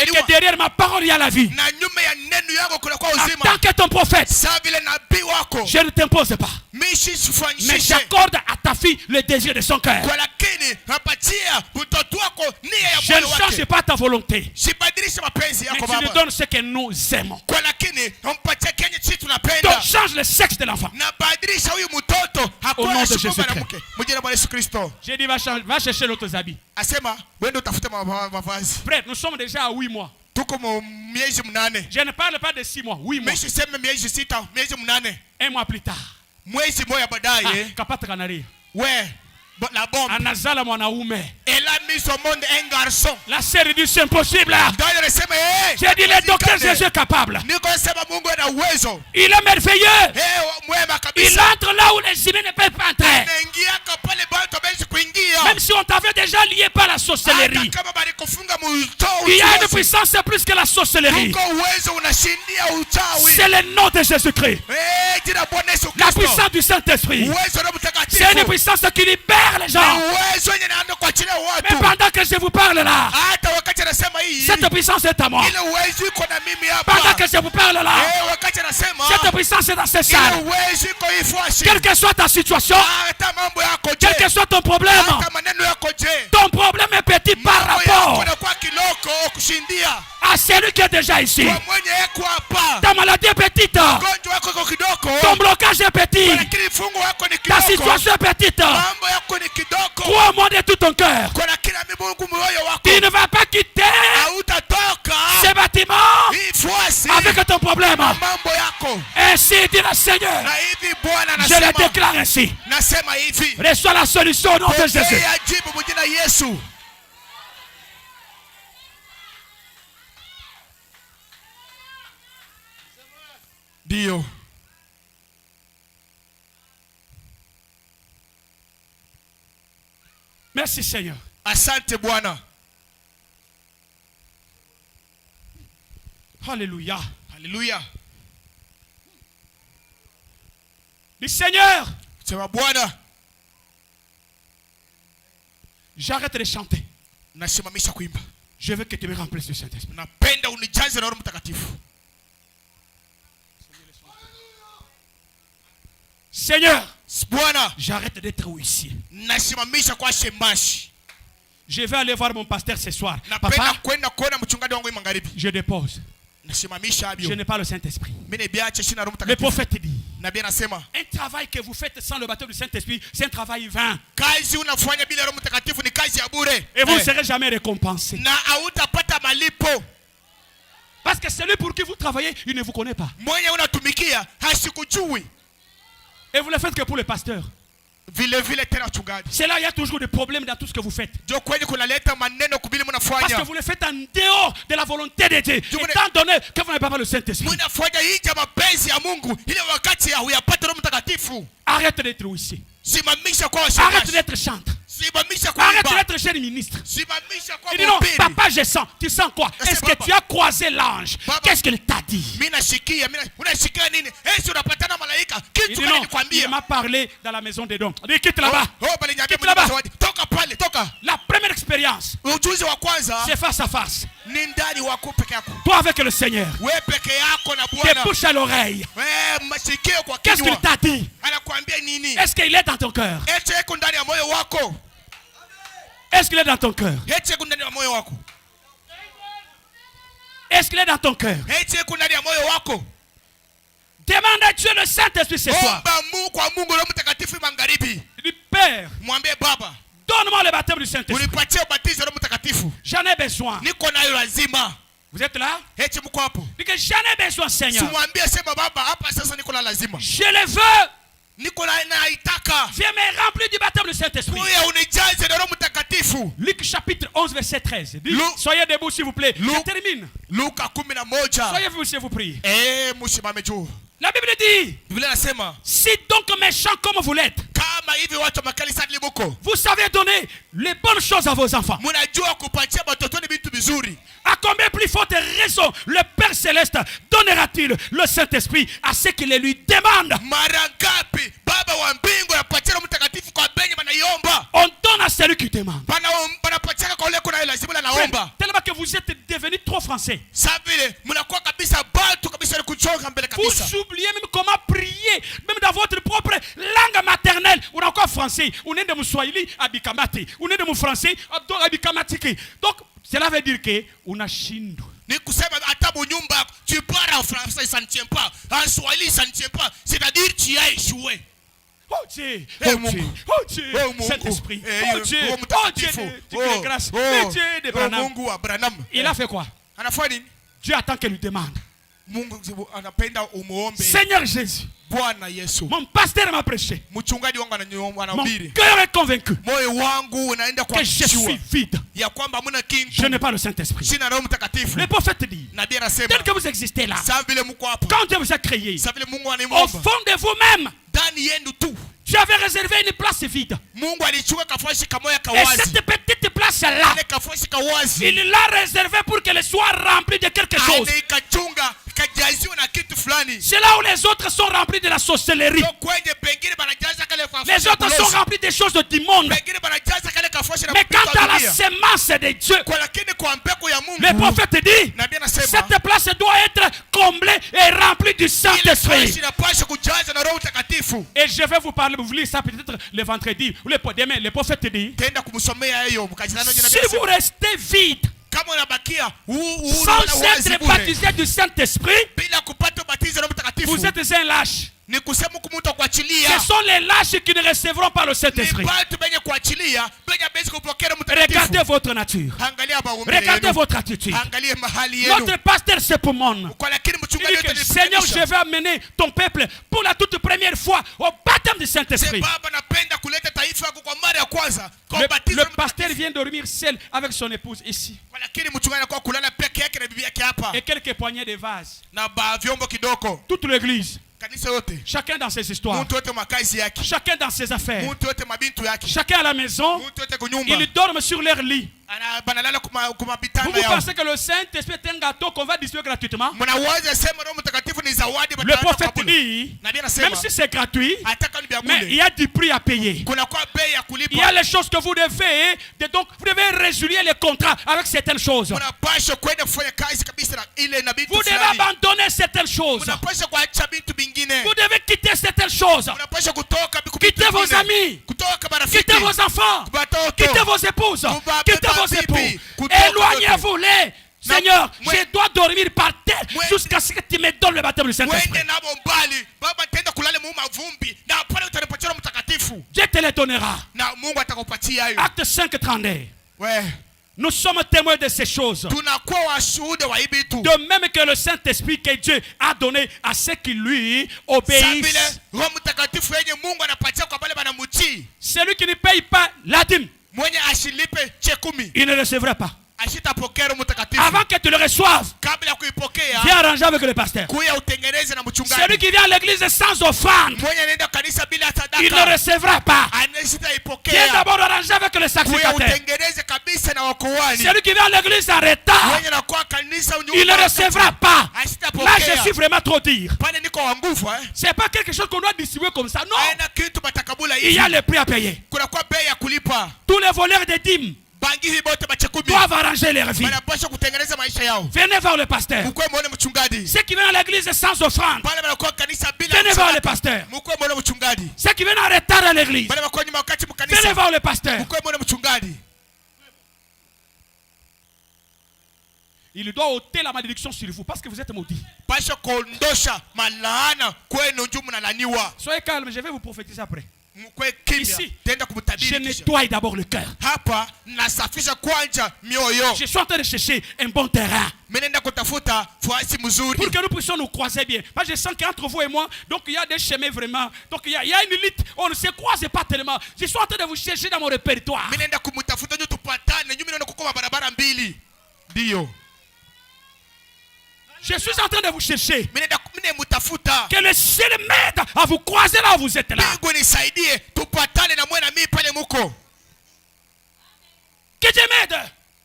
que derrière ma parole il y a la vie. En tant que ton prophète, je ne t'impose pas, mais j'accorde à ta fille le désir de son cœur. Je ne change pas ta volonté, mais tu nous donnes ce que nous aimons. Donc change le sexe de l'enfant au nom de Jésus-Christ. J'ai dit va chercher l'autre habit. Frère, nous sommes déjà à 8 mois. Je ne parle pas de 6 mois, 8 mois. 1 mois plus tard. Kapata kanari. La bombe. Anazala mwanaume. Elle a mis au monde un garçon. La sœur dit c'est impossible. J'ai dit le docteur Jésus est capable. Il est merveilleux. Il entre là où les humains ne peuvent pas entrer. Même si on t'avait déjà lié par la sorcellerie, il y a une puissance plus que la sorcellerie. C'est le nom de Jésus-Christ. La puissance du Saint-Esprit. C'est une puissance qui libère les gens. Mais pendant que je vous parle là, cette puissance est à moi. Pendant que je vous parle là, cette puissance est dans ces salles. Quelle que soit ta situation, quel que soit ton problème est petit par rapport à celui qui est déjà ici. Ta maladie est petite, ton blocage est petit, ta situation est petite. Crois-moi de tout ton cœur, tu ne vas pas quitter ce bâtiment avec ton problème. Ainsi dit le Seigneur. Je le déclare ainsi. Reçois la solution au nom de Jésus. Dio. Merci Seigneur. Asante Bwana. Alléluia. Alléluia. Le Seigneur. C'est ma Bwana. J'arrête de chanter. Nasimamisha kuimba. Je veux que tu me remplisses du Saint-Esprit. Napenda unijaze na Roho Mtakatifu. Seigneur, Bwana, j'arrête d'être huissier. Nasimamisha kwa shemashi. Je vais aller voir mon pasteur ce soir. Papa, je dépose. Je n'ai pas le Saint-Esprit. Le prophète dit, un travail que vous faites sans le baptême du Saint-Esprit, c'est un travail vain. Et vous ne serez jamais récompensé. Parce que celui pour qui vous travaillez, il ne vous connaît pas. Et vous le faites que pour le pasteur. vile vile tena wachungaji. C'est là il y a toujours des problèmes dans tout ce que vous faites. Ndio kwenye kunaleta maneno kubili Parce que mnafanya. vous le faites en dehors de la volonté de Dieu. Étant donné que vous n'avez pas le Saint-Esprit. Mnafanya nje mapenzi ya Mungu ile wakati huyapata Roho Mtakatifu. Arrête d'être huissier. Simamisha kwa Arrête washirika. d'être chantre. Simamisha kwa Arrête imba. d'être jeune ministre. Simamisha kwa Il dit non, mhubiri. papa, je sens. Tu sens quoi? Est-ce que Baba. tu as croisé l'ange? Baba. Qu'est-ce qu'il t'a dit? Mimi nashikia, unashikia nini? Si unapatana malaika. Il Kitu dit gani non, nikwambia? il m'a parlé dans la maison des dons. Il dit quitte là-bas. Bali niambia Quitte là-bas. zawadi. Toka pale, toka. La première expérience, Ujuzi wa kwanza c'est face à face. ni ndani wako peke yako. Toi avec le Seigneur. Wewe peke yako na Tes Bwana. bouches à l'oreille. Wewe masikio kwa Qu'est-ce qu'il kinywa. t'a dit? Anakuambia nini? Est-ce qu'il est dans ton cœur? Eti eko ndani ya moyo wako. Est-ce qu'il est dans ton cœur? Eti eko ndani ya moyo wako. Est-ce qu'il est dans ton cœur? Eti eko ndani ya moyo wako. Demande à Dieu le Saint-Esprit ce soir. Omba Mungu kwa Mungu Roho Mtakatifu magharibi. Il dit Père, Mwambie Baba, donne-moi le baptême du Saint-Esprit. unipatie ubatizo Roho Mtakatifu. J'en ai besoin. Niko nayo lazima. Vous êtes là? Eti mko hapo. Il dit que j'en ai besoin, Seigneur. Simwambie sema Baba, hapa sasa niko na lazima. Je le veux. Niko na naitaka. Viens me remplir du baptême du Saint-Esprit. Kuya unijaze na Roho Mtakatifu. Luc chapitre 11 verset 13. Dit, Luc- soyez debout s'il vous plaît. Je Luc- termine. Luka 11. Soyez vous s'il vous prie. Msimame juu. La Bible dit, Biblia inasema si donc méchants comme vous l'êtes, kama hivi watu makanisa limuko. vous savez donner les bonnes choses à vos enfants. Mnajua kupatia watoto ni vitu vizuri. À combien plus forte raison le Père Céleste donnera-t-il le Saint-Esprit à ceux qui le lui demandent? Mara ngapi Baba wa mbingu anapatia Roho Mtakatifu kwa benye wanaiomba. On donne à celui qui demande. Banapatia kwa ule kuna lazima na naomba. Tellement que vous êtes devenus trop français. Sasa vile mnakuwa kabisa batu kabisa kuchoka mbele Vous kabisa. oubliez même comment prier, même dans votre propre langue maternelle. On a encore français, on est de Moussouaili, Abikamati, on est de Français, Abikamatiki. Donc, cela veut dire que on a shindo. Ni kusema hata nyumba tu parles en français ça ne tient pas. En swahili ça ne tient pas. C'est-à-dire tu as échoué. Oh Dieu, Eh, oh Mungu. Dieu, oh Dieu, Oh, Mungu. Saint-Esprit, Eh, oh Dieu, Roho oh Dieu Mtakatifu. de grâce, le Dieu de Branham. Mungu wa Branham. Il a fait quoi? Anafanya nini? Dieu attend qu'elle lui demande. Mungu anapenda umuombe. Seigneur Jésus, Bwana Yesu. mon pasteur m'a prêché. Mchungaji wangu Mon anahubiri. cœur est convaincu Moyo wangu unaenda kwa que je suis vide. ya kwamba hamna Je kintu. n'ai pas le Saint-Esprit. Sina Roho Mtakatifu. Le prophète dit, Nabii anasema tel que vous existez là, sasa vile mko hapo. quand Dieu vous a créé, Sasa vile Mungu au animomba. fond de vous-même, Ndani yenu tu. Dieu avait réservé une place vide. Mungu alichukua kafuashi kamoya Et kawazi. cette petite place-là, Ile kafuashi kawazi. il l'a réservée pour qu'elle soit remplie de quelque chose. Ikachunga kajaziwa na kitu fulani. C'est là où les autres sont remplis de la sorcellerie. Ndio kwenye pengine banajaza kale kafuashi. Les autres sont remplis des choses du monde. Pengine banajaza kale kafuashi na Mais quant kupita à la dunia. semence de Dieu, Kwa lakini kwa mbegu ya Mungu. le prophète dit, Nabii anasema cette place doit être comblée et remplie du ile Saint-Esprit. kafuashi inapaswa kujaza na Roho Mtakatifu. Et je vais vous parler, vous lire ça peut-être le vendredi ou le demain. Le prophète dit, Tenda kumsomea hiyo mkajilano jina si vous restez vide, kama unabakia sans être baptisé du Saint-Esprit, bila kupata ubatizo Roho Mtakatifu. vous êtes un lâche. Ni kusema kumuta kuachilia. Ce sont les lâches qui ne recevront pas le Ni Saint-Esprit. batu benye kuachilia, benye bezi kupokea Roho Mtakatifu. Regardez votre nature. Angalia baumbile Regardez yenu. votre attitude. Angalia mahali yenu. Notre pasteur se pomone. Kwa lakini Il mchungaji dit yote que ni Seigneur, je vais amener ton peuple pour la toute première fois au baptême du Saint-Esprit. Baba napenda kuleta taifa yako kwa mara ya kwanza kwa ubatizo Le Roho pasteur Mtakatifu. vient dormir seul avec son épouse ici. Kwa lakini mchungaji anakuwa kulala peke yake na bibi yake hapa Et quelques poignées de vases. na vyombo kidogo. Toute l'église. Kanisa yote. Chacun dans ses histoires. Mtu yote makazi yake. Chacun dans ses affaires. Mtu yote mabintu yake. Chacun à la maison. Mtu yote kunyumba. Ils dorment sur leur lit. Banalala kuma Vous bitanda vous yao. pensez que le Saint-Esprit est un gâteau qu'on va distribuer gratuitement? Mnawaza sema Roho Mtakatifu ni zawadi Le prophète dit, Nabii anasema même si c'est gratuit, ataka ni mais il bia y a du prix à payer. kuna kwa bei ya Il y a kulipa. les choses que vous devez, donc vous devez résilier les contrats avec certaines choses. Mnapaswa kwenda kufanya kazi kabisa na ile na bintu Vous devez fulani. abandonner certaines choses. Mnapaswa kuacha bintu bingine. Vous devez quitter certaines choses. Mnapaswa kutoka Quittez vos amis. kutoka marafiki. Quittez vos enfants. Watoto. Quittez vos épouses. Kuba- Quittez vos bibi. époux. Kutoka Éloignez-vous-les. Seigneur, Mwe- je dois dormir par terre Mwe- jusqu'à ce que tu me donnes le baptême du Saint-Esprit. Wende nabo mbali. Baba tenda kulale mu mavumbi na pale utanipatia Roho Mtakatifu. Dieu te les donnera. Na Mungu atakupatia hiyo. Acte 5, 32. We Nous sommes témoins de ces choses. tunakuwa washuhuda wa hii vitu. De même que le Saint-Esprit que Dieu a donné à ceux qui lui Sa obéissent. vile Roho Mtakatifu yenye Mungu anapatia kwa wale wanamutii. Celui qui ne paye pas la dîme, Mwenye ashilipe chekumi il ne recevra pas. ashitapokea Roho Mtakatifu. Avant que tu le reçoives, Kabla ya kuipokea viens arranger avec le pasteur. kuya utengeneze na Celui mchungaji. qui vient à l'église sans offrande, Mwenye anaenda kanisa bila il ne sadaka recevra pas. Viens anashitaipokea. d'abord arranger avec le Kuya sacrificateur. utengeneze kabisa na wakoani. Celui qui vient à l'église en retard, Mwenye anakuwa kanisa il ne recevra pas. Là, je ashitapokea. suis vraiment trop dire. Pale niko wa nguvu C'est pas quelque chose qu'on doit distribuer comme ça. Non. Aina kitu batakabula Il y a hivi. le prix à payer. Kuna kwa bei ya kulipa. Tous les voleurs de dîmes Bangizi bote bachekumi. doivent arranger leur vie. Wanapaswa kutengeneza maisha yao. Venez voir le pasteur. Mkwe muone mchungaji. Ceux qui viennent à l'église sans offrande, Pale wanakuwa kanisa bila venez voir le sadaka. pasteur. Mkwe muone mchungaji. Ceux qui viennent en retard à l'église, Pale wanakuwa nyuma wakati venez mkanisa. voir le pasteur. Mkwe muone mchungaji. Il doit ôter la malédiction sur vous parce que vous êtes maudits. Pasha kuondosha malaana kwenu njoo mnalaniwa. Soyez calme, je vais vous prophétiser après. Mkwe kimya. Ici, Tenda Je kumtabiri kisha. nettoie d'abord le cœur. Hapa nasafisha kwanja mioyo. Je suis en train de chercher un bon terrain Mimi naenda kutafuta fuasi mzuri. pour que nous puissions nous croiser bien. Parce que je sens qu'entre vous et moi, donc il y a des chemins vraiment. Donc il y a une lutte. On ne se croise pas tellement. Je suis en train de vous chercher dans mon répertoire. Mimi naenda kumtafuta ndio tupatane. Nyuma naona kuko barabara mbili. Ndio. Je suis en train de vous chercher. Mimi naenda mtafuta. Que le ciel m'aide à vous croiser là où vous êtes là. Mungu nisaidie tupatane na mwe na mimi pale muko. Que Dieu m'aide.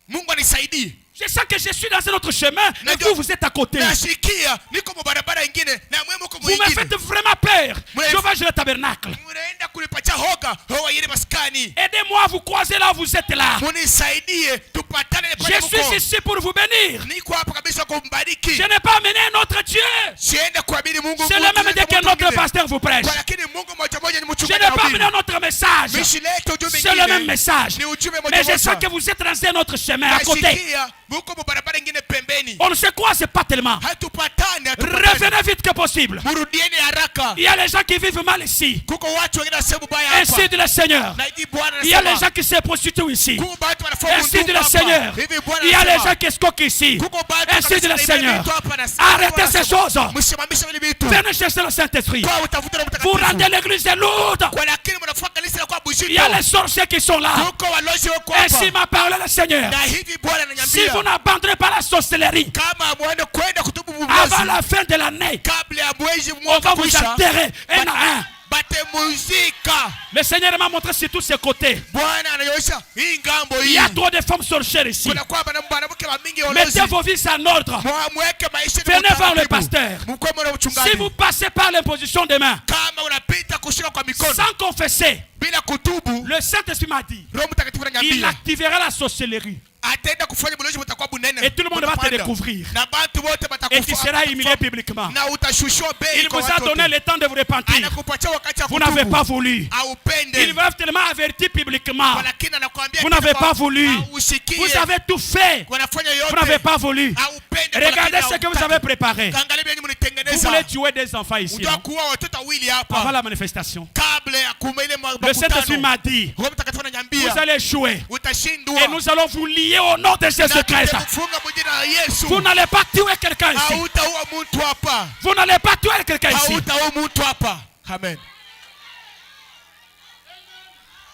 Mungu anisaidie. Je sens que je suis dans un autre chemin et vous, vous êtes à côté. Nashikia niko barabara nyingine na mwe muko Vous me mwingine. faites vraiment peur. Oui. Je vais le tabernacle. Mnaenda kunipatia hoga hoa ile maskani. Aidez-moi à vous croiser là où vous êtes là. Munisaidie tupatane pale Je muko. suis ici pour vous bénir. Niko hapa kabisa kumbariki. Je n'ai pas amené un autre Dieu. Siende kuamini Mungu. C'est le même Dieu que notre pasteur vous prêche. Kwa lakini Mungu moja moja ni Je mchungaji. n'ai pas amené un autre message. Mishilete ujumbe C'est le même mwingine. message. Ni ujumbe moja Mais je moja. sens que vous êtes dans un autre chemin à côté. Nashikia muko barabara nyingine pembeni. On ne se croise pas tellement. Hatupatane. Revenez vite que possible. Murudieni haraka. Il y a les gens qui vivent mal ici. Kuko watu wengine nasema baya hapa. Ainsi dit le Seigneur. Na hivi Bwana Il y a les anasema. gens qui se prostituent ici. Kuko watu wanafanya Ainsi dit undugu le hapa. Seigneur. Hivi Bwana Il y a les anasema. gens qui escroquent ici. Kuko watu Ainsi dit le kabisa Seigneur. vitu hapa na sasa. Arrêtez ces choses. Msimamishe vile vitu. Venez chercher le Saint-Esprit. Kwa utafuta Roho Vous Mtakatifu. rendez l'église lourde. Kwa lakini mnafanya kanisa la kwa Il y a les buzito. sorciers qui sont là. Kuko walozi wako Ainsi hapa. m'a parlé le Seigneur. Na hivi Bwana Si vous ananiambia n'abandonnez pas la sorcellerie kama muende kwenda kutubu avant bubuzi la fin de l'année, kabla ya mwezi on va mwaka vous kuisha enterrer un à un. batemuzika. Le Seigneur m'a montré sur tous ses côtés. Bwana ananyosha hii ngambo Il hii. y a trop de femmes sorcières ici. Kuna kwa mwanamke wa mingi olozi. Mettez vos vies en ordre. Mweke maisha ni Venez voir le utaratibu. pasteur. Mkwe mwana Si mchungaji. vous passez par l'imposition des mains Kama unapita kushika kwa mikono sans confesser, bila kutubu, le Saint-Esprit m'a dit, Roho Mtakatifu il ananiambia activera la sorcellerie. ataenda kufanya bulozi mtakuwa bunene. Et tout le monde va te Utapanda. découvrir. Na bantu wote Et tu seras batakufa. humilié publiquement. Na utashushwa bei Il kwa vous a watu donné wote. le temps de vous repentir. Anakupatia wakati wa Vous n'avez pas kutubu. voulu. Aupende. Il va tellement avertir publiquement. Kwa lakini anakuambia Vous n'avez pas voulu. Usikie. Vous avez tout fait. Wanafanya Vous n'avez yote. pas voulu. Aupende. Regardez ce que vous avez préparé. Kaangalia vile Vous mlitengeneza. voulez tuer des enfants ici. Unajua Non? kuua watoto wawili Avant hapa. la manifestation. Kabla ya kumeile Le Saint-Esprit m'a dit, Roho Mtakatifu vous ananiambia allez échouer. utashindwa. Et nous allons vous lier au nom de Jésus-Christ. Kufunga mjina la Yesu. Vous n'allez pas tuer quelqu'un ici. Hautaua mtu hapa. Vous n'allez pas tuer quelqu'un ici. Hautaua mtu hapa. Amen.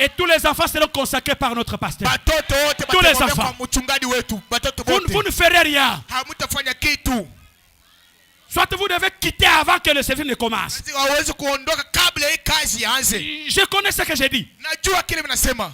Et tous les enfants seront consacrés par notre pasteur. Batoto wote Tous les batakwambia enfants. kwa mchungaji wetu. Batoto Vous wote. ne ferez rien. Hamtafanya kitu. Soit vous devez quitter avant que le service ne commence. Hawezi kuondoka kabla hii kazi ianze. Je connais ce que j'ai dit. Najua kile mnasema.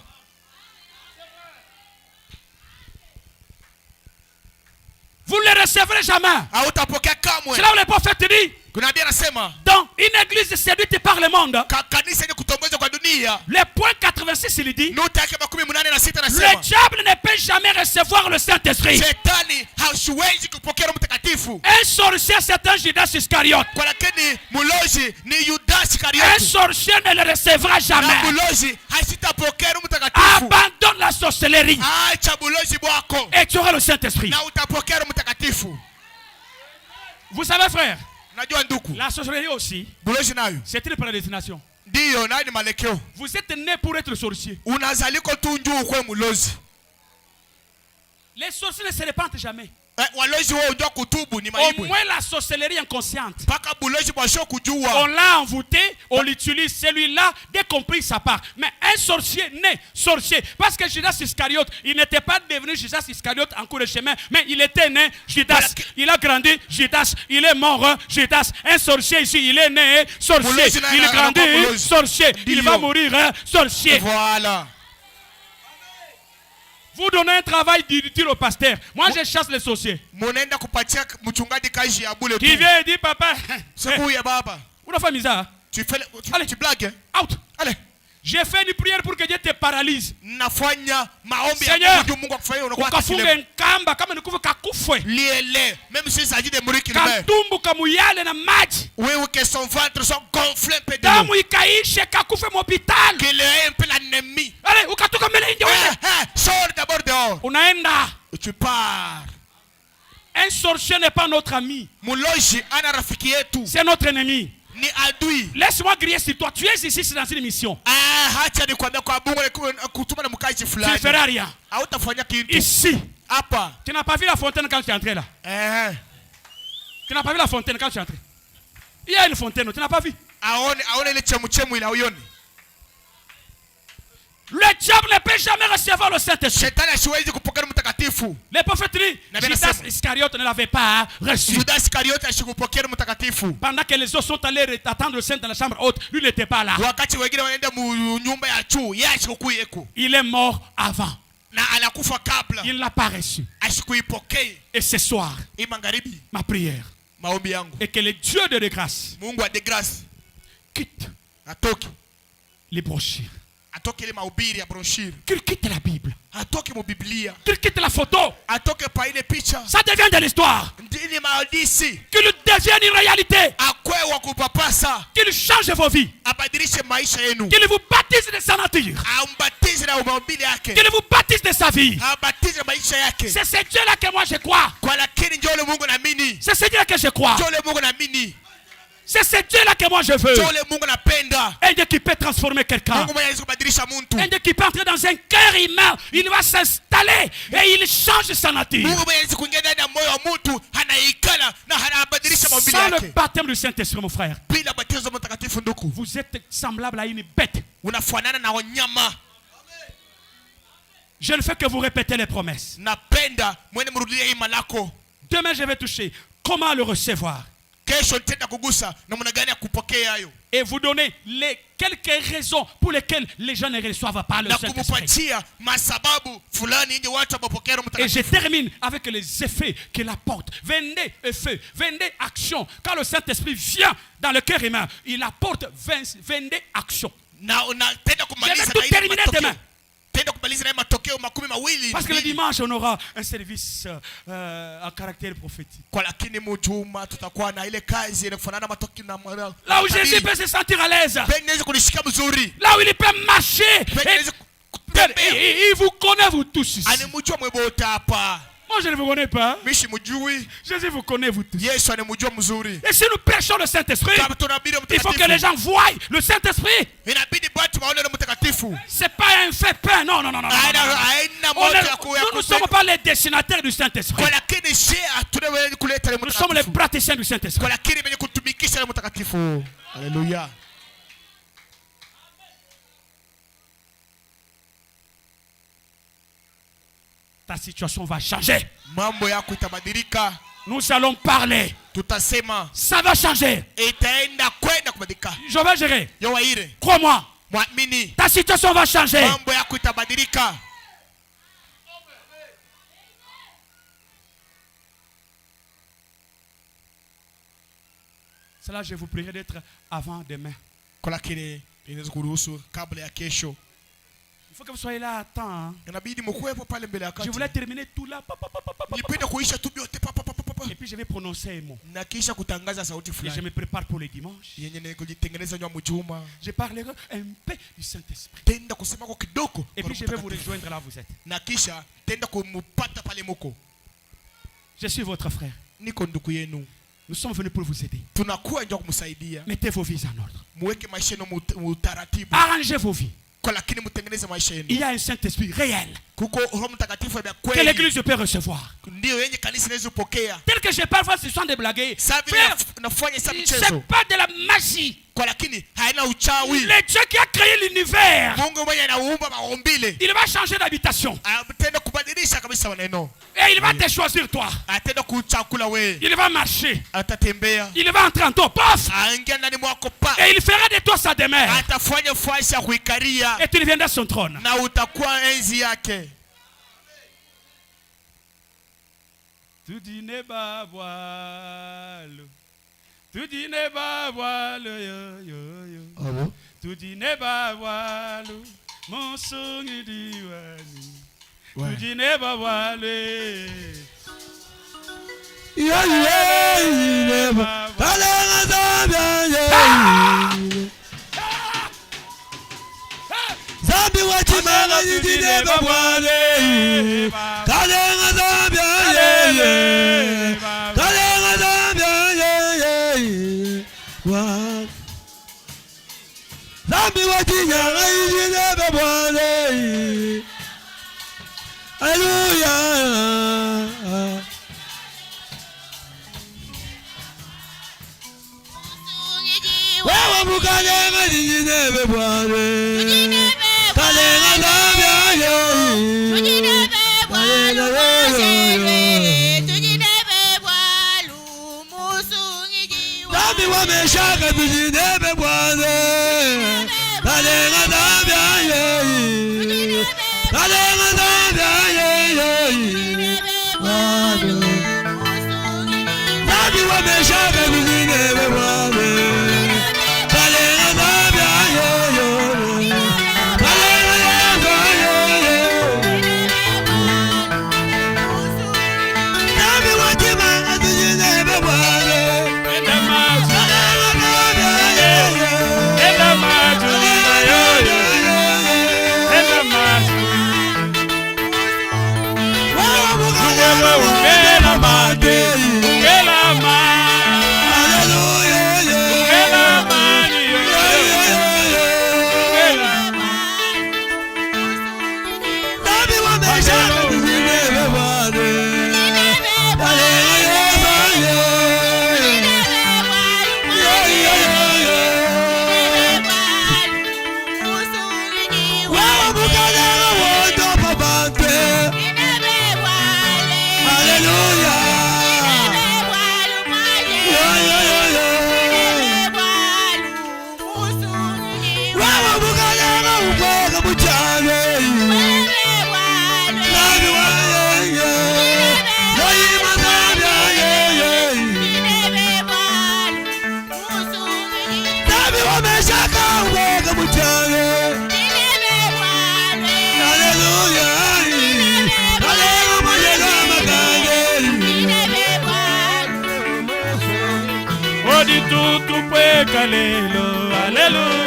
Vous ne le recevrez jamais. Hautapokea kamwe. C'est là où le prophète dit, Kuna nabii anasema dans une église séduite par le monde, kanisa yenye kutongoza kwa dunia. le point 86 il dit, Nota yake 86 le anasema diable ne peut jamais recevoir le Saint-Esprit. Shetani hasiwezi kupokea Roho Mtakatifu. Un sorcier, c'est un Judas Iscariote. Kwa lakini mulozi ni Yudas Un Iskariote. sorcier ne le recevra Na jamais. mulozi hasitapokea Roho Mtakatifu. Abandonne la sorcellerie Acha mulozi bwako et tu auras le Saint-Esprit. na utapokea Roho Mtakatifu. Vous savez, frère, Najua ndugu, la sorcellerie aussi, mulozi nayo c'est une prédestination. ndio nayo ni malekeo. Vous êtes né pour être sorcier. Unazaliko tu njoo ukwe mulozi. Les sorciers ne se répandent jamais. walozi wao ndio kutubu ni Au maibwe moins la sorcellerie inconsciente. paka bulozi bwasho On kujua l'a envoûté, on l'utilise. Celui-là, dès qu'on prie sa part. Mais un sorcier né sorcier. Parce que Judas Iscariote, il n'était pas devenu Judas Iscariote en cours de chemin, mais il était né Judas. Il a grandi Judas. Il est mort Judas. Un sorcier ici, il est né sorcier. Il grandit sorcier. Il va mourir sorcier. Voilà. Vous donnez un travail inutile au pasteur. Moi, je chasse les sorciers. Munaenda kupatia mchungaji kazi ya bule tu. Qui vient et dit, papa, Siku ya baba. on a fait misère. Tu fais Allez. tu blagues. Out. Allez. J'ai fait une prière pour que Dieu te paralyse. Nafanya maombi Seigneur, ya Mungu akufanyia unakuwa ukafunga kasile. nkamba kama nikufa kakufwe. Liele, même si ça dit de mourir qu'il meurt. Katumbu kamuyale na maji. Oui, que son ventre soit gonflé un peu de Damu l'eau. ikaishe kakufe mhopital. Qu'il ait un peu l'ennemi. Allez, ukatoka mbele nje wewe. Sors d'abord dehors. Unaenda. Et tu pars. Un sorcier n'est pas notre ami. Muloji ana rafiki yetu. C'est notre ennemi. Ni adui. Laisse-moi griller sur toi. Tu es ici, c'est dans une mission. Hacha nikwambia kwa Mungu kutuma na mkazi Tu ne fulani. feras rien. Hautafanya kitu. Ici. Hapa. Tu n'as pas vu la fontaine quand tu es entré là. Tu n'as pas vu la fontaine quand tu es entré. Il y a une fontaine, tu n'as pas vu. Aone ile chemuchemu ila uioni. Le diable ne peut jamais recevoir le Saint-Esprit. Shetani asiwezi kupokea mtakatifu. Les prophètes disent, Judas Iscariote ne l'avait pas reçu. Judas Iscariote ashikupokea mtakatifu. Pendant que les autres sont allés attendre le Saint dans la chambre haute, lui n'était pas là. Wakati wengine wanaenda nyumba ya juu, yeye ashikuyeko. Il est mort avant. Na anakufa kabla. Il ne l'a pas reçu. Ashikuipokea. Et ce soir, Magharibi, ma prière maombi yangu. est que le Dieu de grâce Mungu wa de grâce quitte atoke. les brochures. Atoke ile mahubiri ya brochure. Qu'il quitte la Bible. Atoke mu Biblia. Qu'il quitte la photo. Atoke pa ile picha. Ça devient de l'histoire. Ndini maadisi. Qu'il devienne une réalité. Akwe wa kupapasa. Qu'il change vos vies. Abadilishe maisha yenu. Qu'il vous baptise de sa nature. Ambatize na mahubiri yake. Qu'il vous baptise de sa vie. Abatize maisha yake. C'est ce Dieu-là que moi je crois. Kwa lakini njoo le Mungu naamini. C'est ce Dieu-là que je crois. Njoo le Mungu naamini. C'est ce Dieu-là que moi je veux. Njoo le Mungu napenda. Un Dieu qui peut transformer quelqu'un. Mungu mwenye kubadilisha mtu. Un Dieu qui peut entrer dans un cœur humain. Il va s'installer et il change sa nature. Mungu mwenye kuingia ndani ya moyo wa mtu, anaikala na anabadilisha mahubiri Sans yake. le baptême du Saint-Esprit, mon frère, Bila batizo mtakatifu ndugu, vous êtes semblable à une bête. unafanana na wanyama. Je ne fais que vous répéter les promesses. Napenda mwene mrudilie hii malako. Demain, je vais toucher. Comment le recevoir? Kesho nitaenda kugusa namna gani ya kupokea hayo. Et vous donner les quelques raisons pour lesquelles les gens ne reçoivent pas le Na Saint-Esprit. kumupatia masababu fulani ili watu wapokee Roho Et je Mtakatifu. termine avec les effets qu'il apporte. 22 effets, 22 actions. Quand le Saint-Esprit vient dans le cœur humain, il apporte 22 actions. Na tenda kumaliza Je vais tout na ile terminer matokeo. demain. Tenda kumaliza na ile matokeo makumi mawili. Parce que le dimanche, on aura un service à caractère prophétique. Kwa lakini mjuma tutakuwa na ile kazi ile kufanana matokeo na Là où Jésus peut se sentir à l'aise. Penezi kunishika mzuri. Là où il peut marcher. Penezi Et il vous connaît, vous tous ici. Animujua mwebota hapa. Moi, je ne vous connais pas. Mishi mjui. Jésus vous connaît, vous tous. Yesu animujua mzuri. Et si nous prêchons le Saint-Esprit, Kama tunahubiri il faut que les gens voient le Saint-Esprit. inabidi watu waone Roho Mtakatifu. C'est pas un fait peint. Non, non, non, non. Haina moto ya Nous ne sommes pas les destinataires du Saint-Esprit. Kwa lakini je tunaweza kuleta Roho Nous sommes les Mtakatifu. praticiens du Saint-Esprit. Kwa lakini wenye kutumikisha Roho Mtakatifu. Haleluya. Ta situation va changer. Mambo yako itabadilika. Nous allons parler. Tutasema Ça va changer. itaenda kwenda kubadilika. Je vais gérer. Yowaire. Crois-moi. Mwamini. Ta situation va changer. Mambo yako itabadilika. Cela, je vous prierai d'être avant demain. Kwa lakini inaweza kuruhusu kabla ya kesho. Il faut que vous soyez là à temps. Hein. Inabidi mkuwepo pale mbele ya Je wakati. voulais terminer tout là. Nipende kuisha tu vyote papa. Et puis je vais prononcer un mot. Na kisha kutangaza sauti Et je fulani. me prépare pour les dimanches. Yenye ni kujitengeneza nywa mjuma. Je parlerai un peu du Saint-Esprit. Tenda kusema kwa kidogo. Et puis je vais vous rejoindre là où vous êtes. Na kisha tenda kumupata pale muko. Je suis votre frère. Niko ndugu yenu. Nous sommes venus pour vous aider. Tunakuwa njoo kumsaidia. Mettez vos vies en ordre. Muweke maisha yenu mutaratibu. Arrangez vos vies. lakini mtengeneze maisha yenu. Il y a un Saint-Esprit réel Kuko Roho Mtakatifu ya que kweli. l'église peut recevoir. Ndio yenye kanisa inaweza kupokea. Tel que je parle, ce sont des blagues. Nafanya sa mchezo. C'est pas de la magie. Kwa lakini haina uchawi. Le Dieu qui a créé l'univers, Mungu mwenye anaumba maumbile. il va changer d'habitation. Atenda kubadilisha kabisa maneno. Et il va te choisir toi. Atenda kuchakula wewe. Il va marcher. Atatembea. Il va entrer en toi. Paf! Aingia ndani mwako pa. Et il fera de toi sa demeure. Atafanya fasi ya kuikaria. Et tu deviendras son trône. Na utakuwa enzi yake. Tu dis ne pas voile. Tu dis ne pas voile. Yo, yo, yo. Ah bon? Tu dis ne pas voile. Mon son est diwani. Tu dis ne pas voile. Yeah, yeah, Zambi wachimanga yidine babwale Kalenga Zambia ye Kalenga Zambia ye Zambi wachimanga yidine babwale Hallelujah. Wewe mukalenga yidine babwale Kalenga Zambia ye Zambi wameshaka tujinebe bwane Kalenga Zambia ye Kalenga Zambia ye Zambi wameshaka tujinebe bwane Kalenga Zambia ye Kalelo, hallelujah.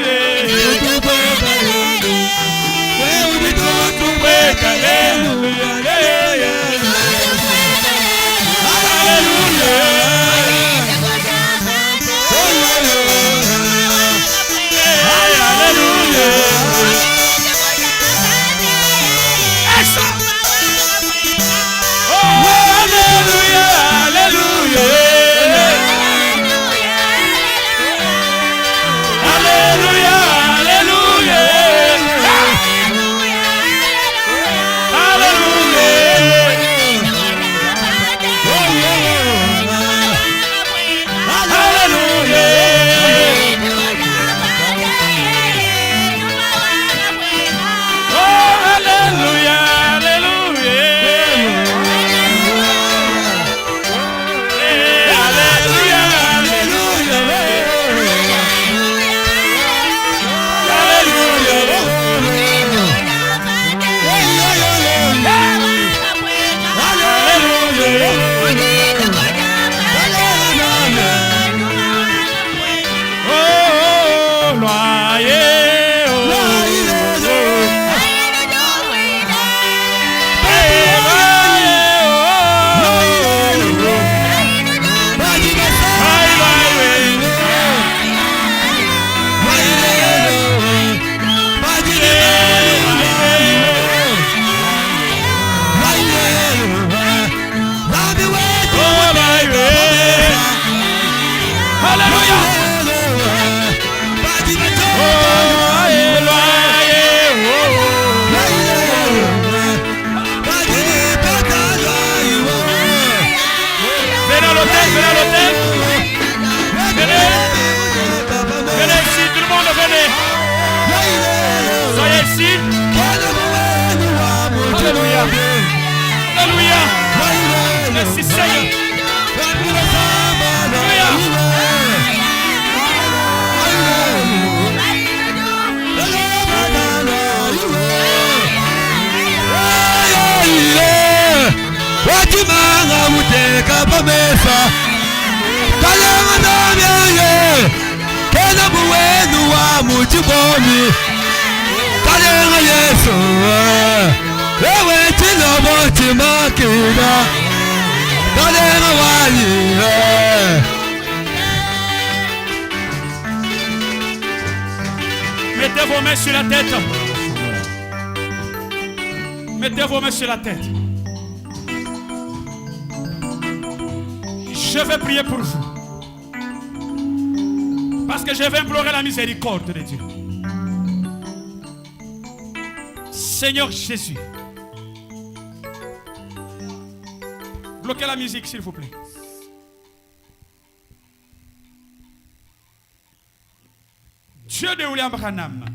Alléluia. Alléluia. Merci Seigneur. Watimanga muteka pamesa kalema namyaye kena buwenu wa muchiboni kalenga Yesu wewe chilobo chimakira kalenga wali Mettez vos mains sur la tête. Mettez vos mains sur la tête. Je vais prier pour vous. Parce que je vais implorer la miséricorde de Dieu. Seigneur Jésus. Bloquez la musique s'il vous plaît. Dieu de William Branham,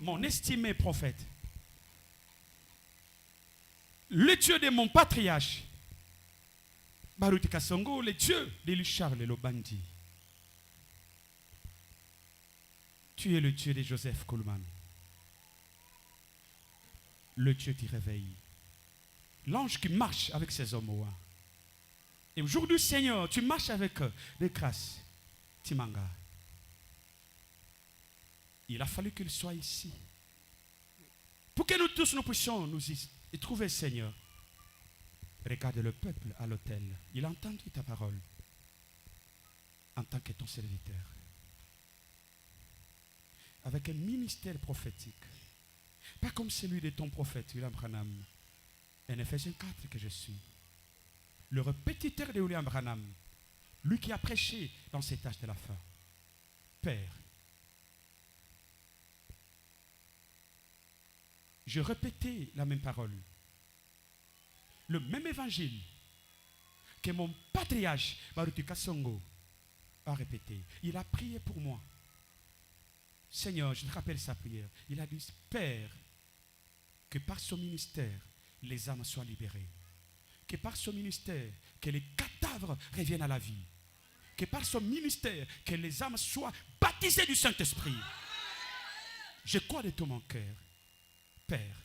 mon estimé prophète, le Dieu de mon patriarche, Baruti Kasongo, le Dieu de Louis Charles Lobandi. Tu es le Dieu de Joseph Coleman. Le Dieu qui réveille. L'ange qui marche avec ses hommes. Et aujourd'hui, Seigneur, tu marches avec des grâces. Timanga. Il a fallu qu'il soit ici. Pour que nous tous nous puissions nous y trouver, Seigneur. Regarde le peuple à l'autel. Il a entendu ta parole en tant que ton serviteur. Avec un ministère prophétique. Pas comme celui de ton prophète, William Branham. En Éphésiens 4 que je suis. Le répétiteur de William Branham. Lui qui a prêché dans cet âge de la fin. Père, je répétais la même parole. Le même évangile que mon patriarche Baruti Kasongo a répété. Il a prié pour moi. Seigneur, je te rappelle sa prière. Il a dit, Père, que par son ministère, les âmes soient libérées. Que par son ministère, que les cadavres reviennent à la vie. Que par son ministère, que les âmes soient baptisées du Saint-Esprit. Je crois de tout mon cœur. Père,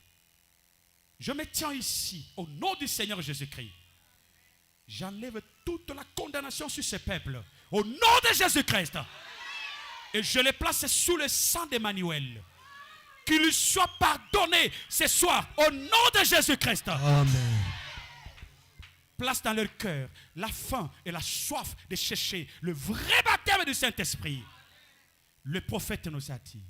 je me tiens ici au nom du Seigneur Jésus-Christ. J'enlève toute la condamnation sur ce peuple au nom de Jésus-Christ. Et je les place sous le sang d'Emmanuel. Qu'il lui soit pardonné ce soir au nom de Jésus-Christ. Amen. Place dans leur cœur la faim et la soif de chercher le vrai baptême du Saint-Esprit. Le prophète nous a dit,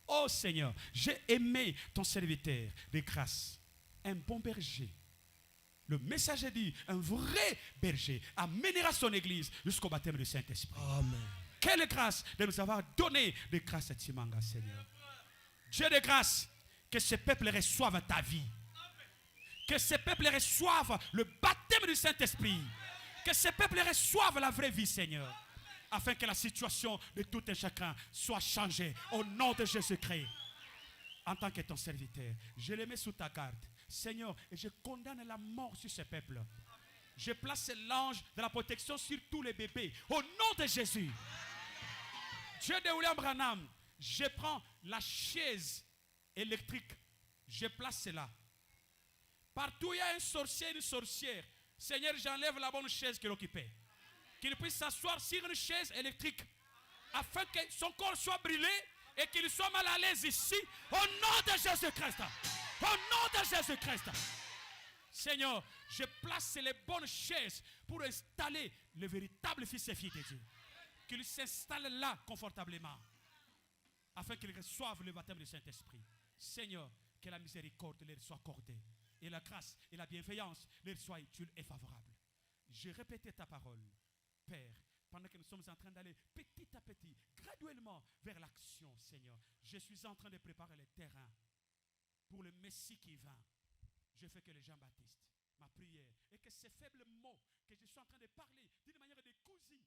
oh Seigneur, j'ai aimé ton serviteur de grâce. Un bon berger. Le messager dit, un vrai berger amènera son église jusqu'au baptême du Saint-Esprit. Amen. Quelle grâce de nous avoir donné de grâce à Timanga, Seigneur. Dieu de grâce, que ce peuple reçoive ta vie. Que ce peuple reçoive le baptême du Saint-Esprit. Que ce peuple reçoive la vraie vie, Seigneur. Afin que la situation de tout un chacun soit changée au nom de Jésus-Christ. En tant que ton serviteur, je les mets sous ta garde. Seigneur, et je condamne la mort sur ce peuple. Je place l'ange de la protection sur tous les bébés. Au nom de Jésus. Dieu de William Branham, je prends la chaise électrique. Je place cela. Partout où il y a un sorcier, une sorcière. Seigneur, j'enlève la bonne chaise qu'il occupait. Qu'il puisse s'asseoir sur une chaise électrique. Afin que son corps soit brûlé et qu'il soit mal à l'aise ici. Au nom de Jésus-Christ. Au nom de Jésus-Christ. Seigneur, je place les bonnes chaises pour installer le véritable fils et fille de Dieu. Qu'il s'installe là confortablement. Afin qu'il reçoive le baptême du Saint-Esprit. Seigneur, que la miséricorde leur soit accordée. Et la grâce et la bienveillance leur soient utiles et favorables. J'ai répété ta parole, Père, pendant que nous sommes en train d'aller petit à petit, graduellement vers l'action, Seigneur. Je suis en train de préparer le terrain pour le Messie qui vint. Je fais que les Jean-Baptiste, ma prière, et que ces faibles mots que je suis en train de parler d'une manière de cousine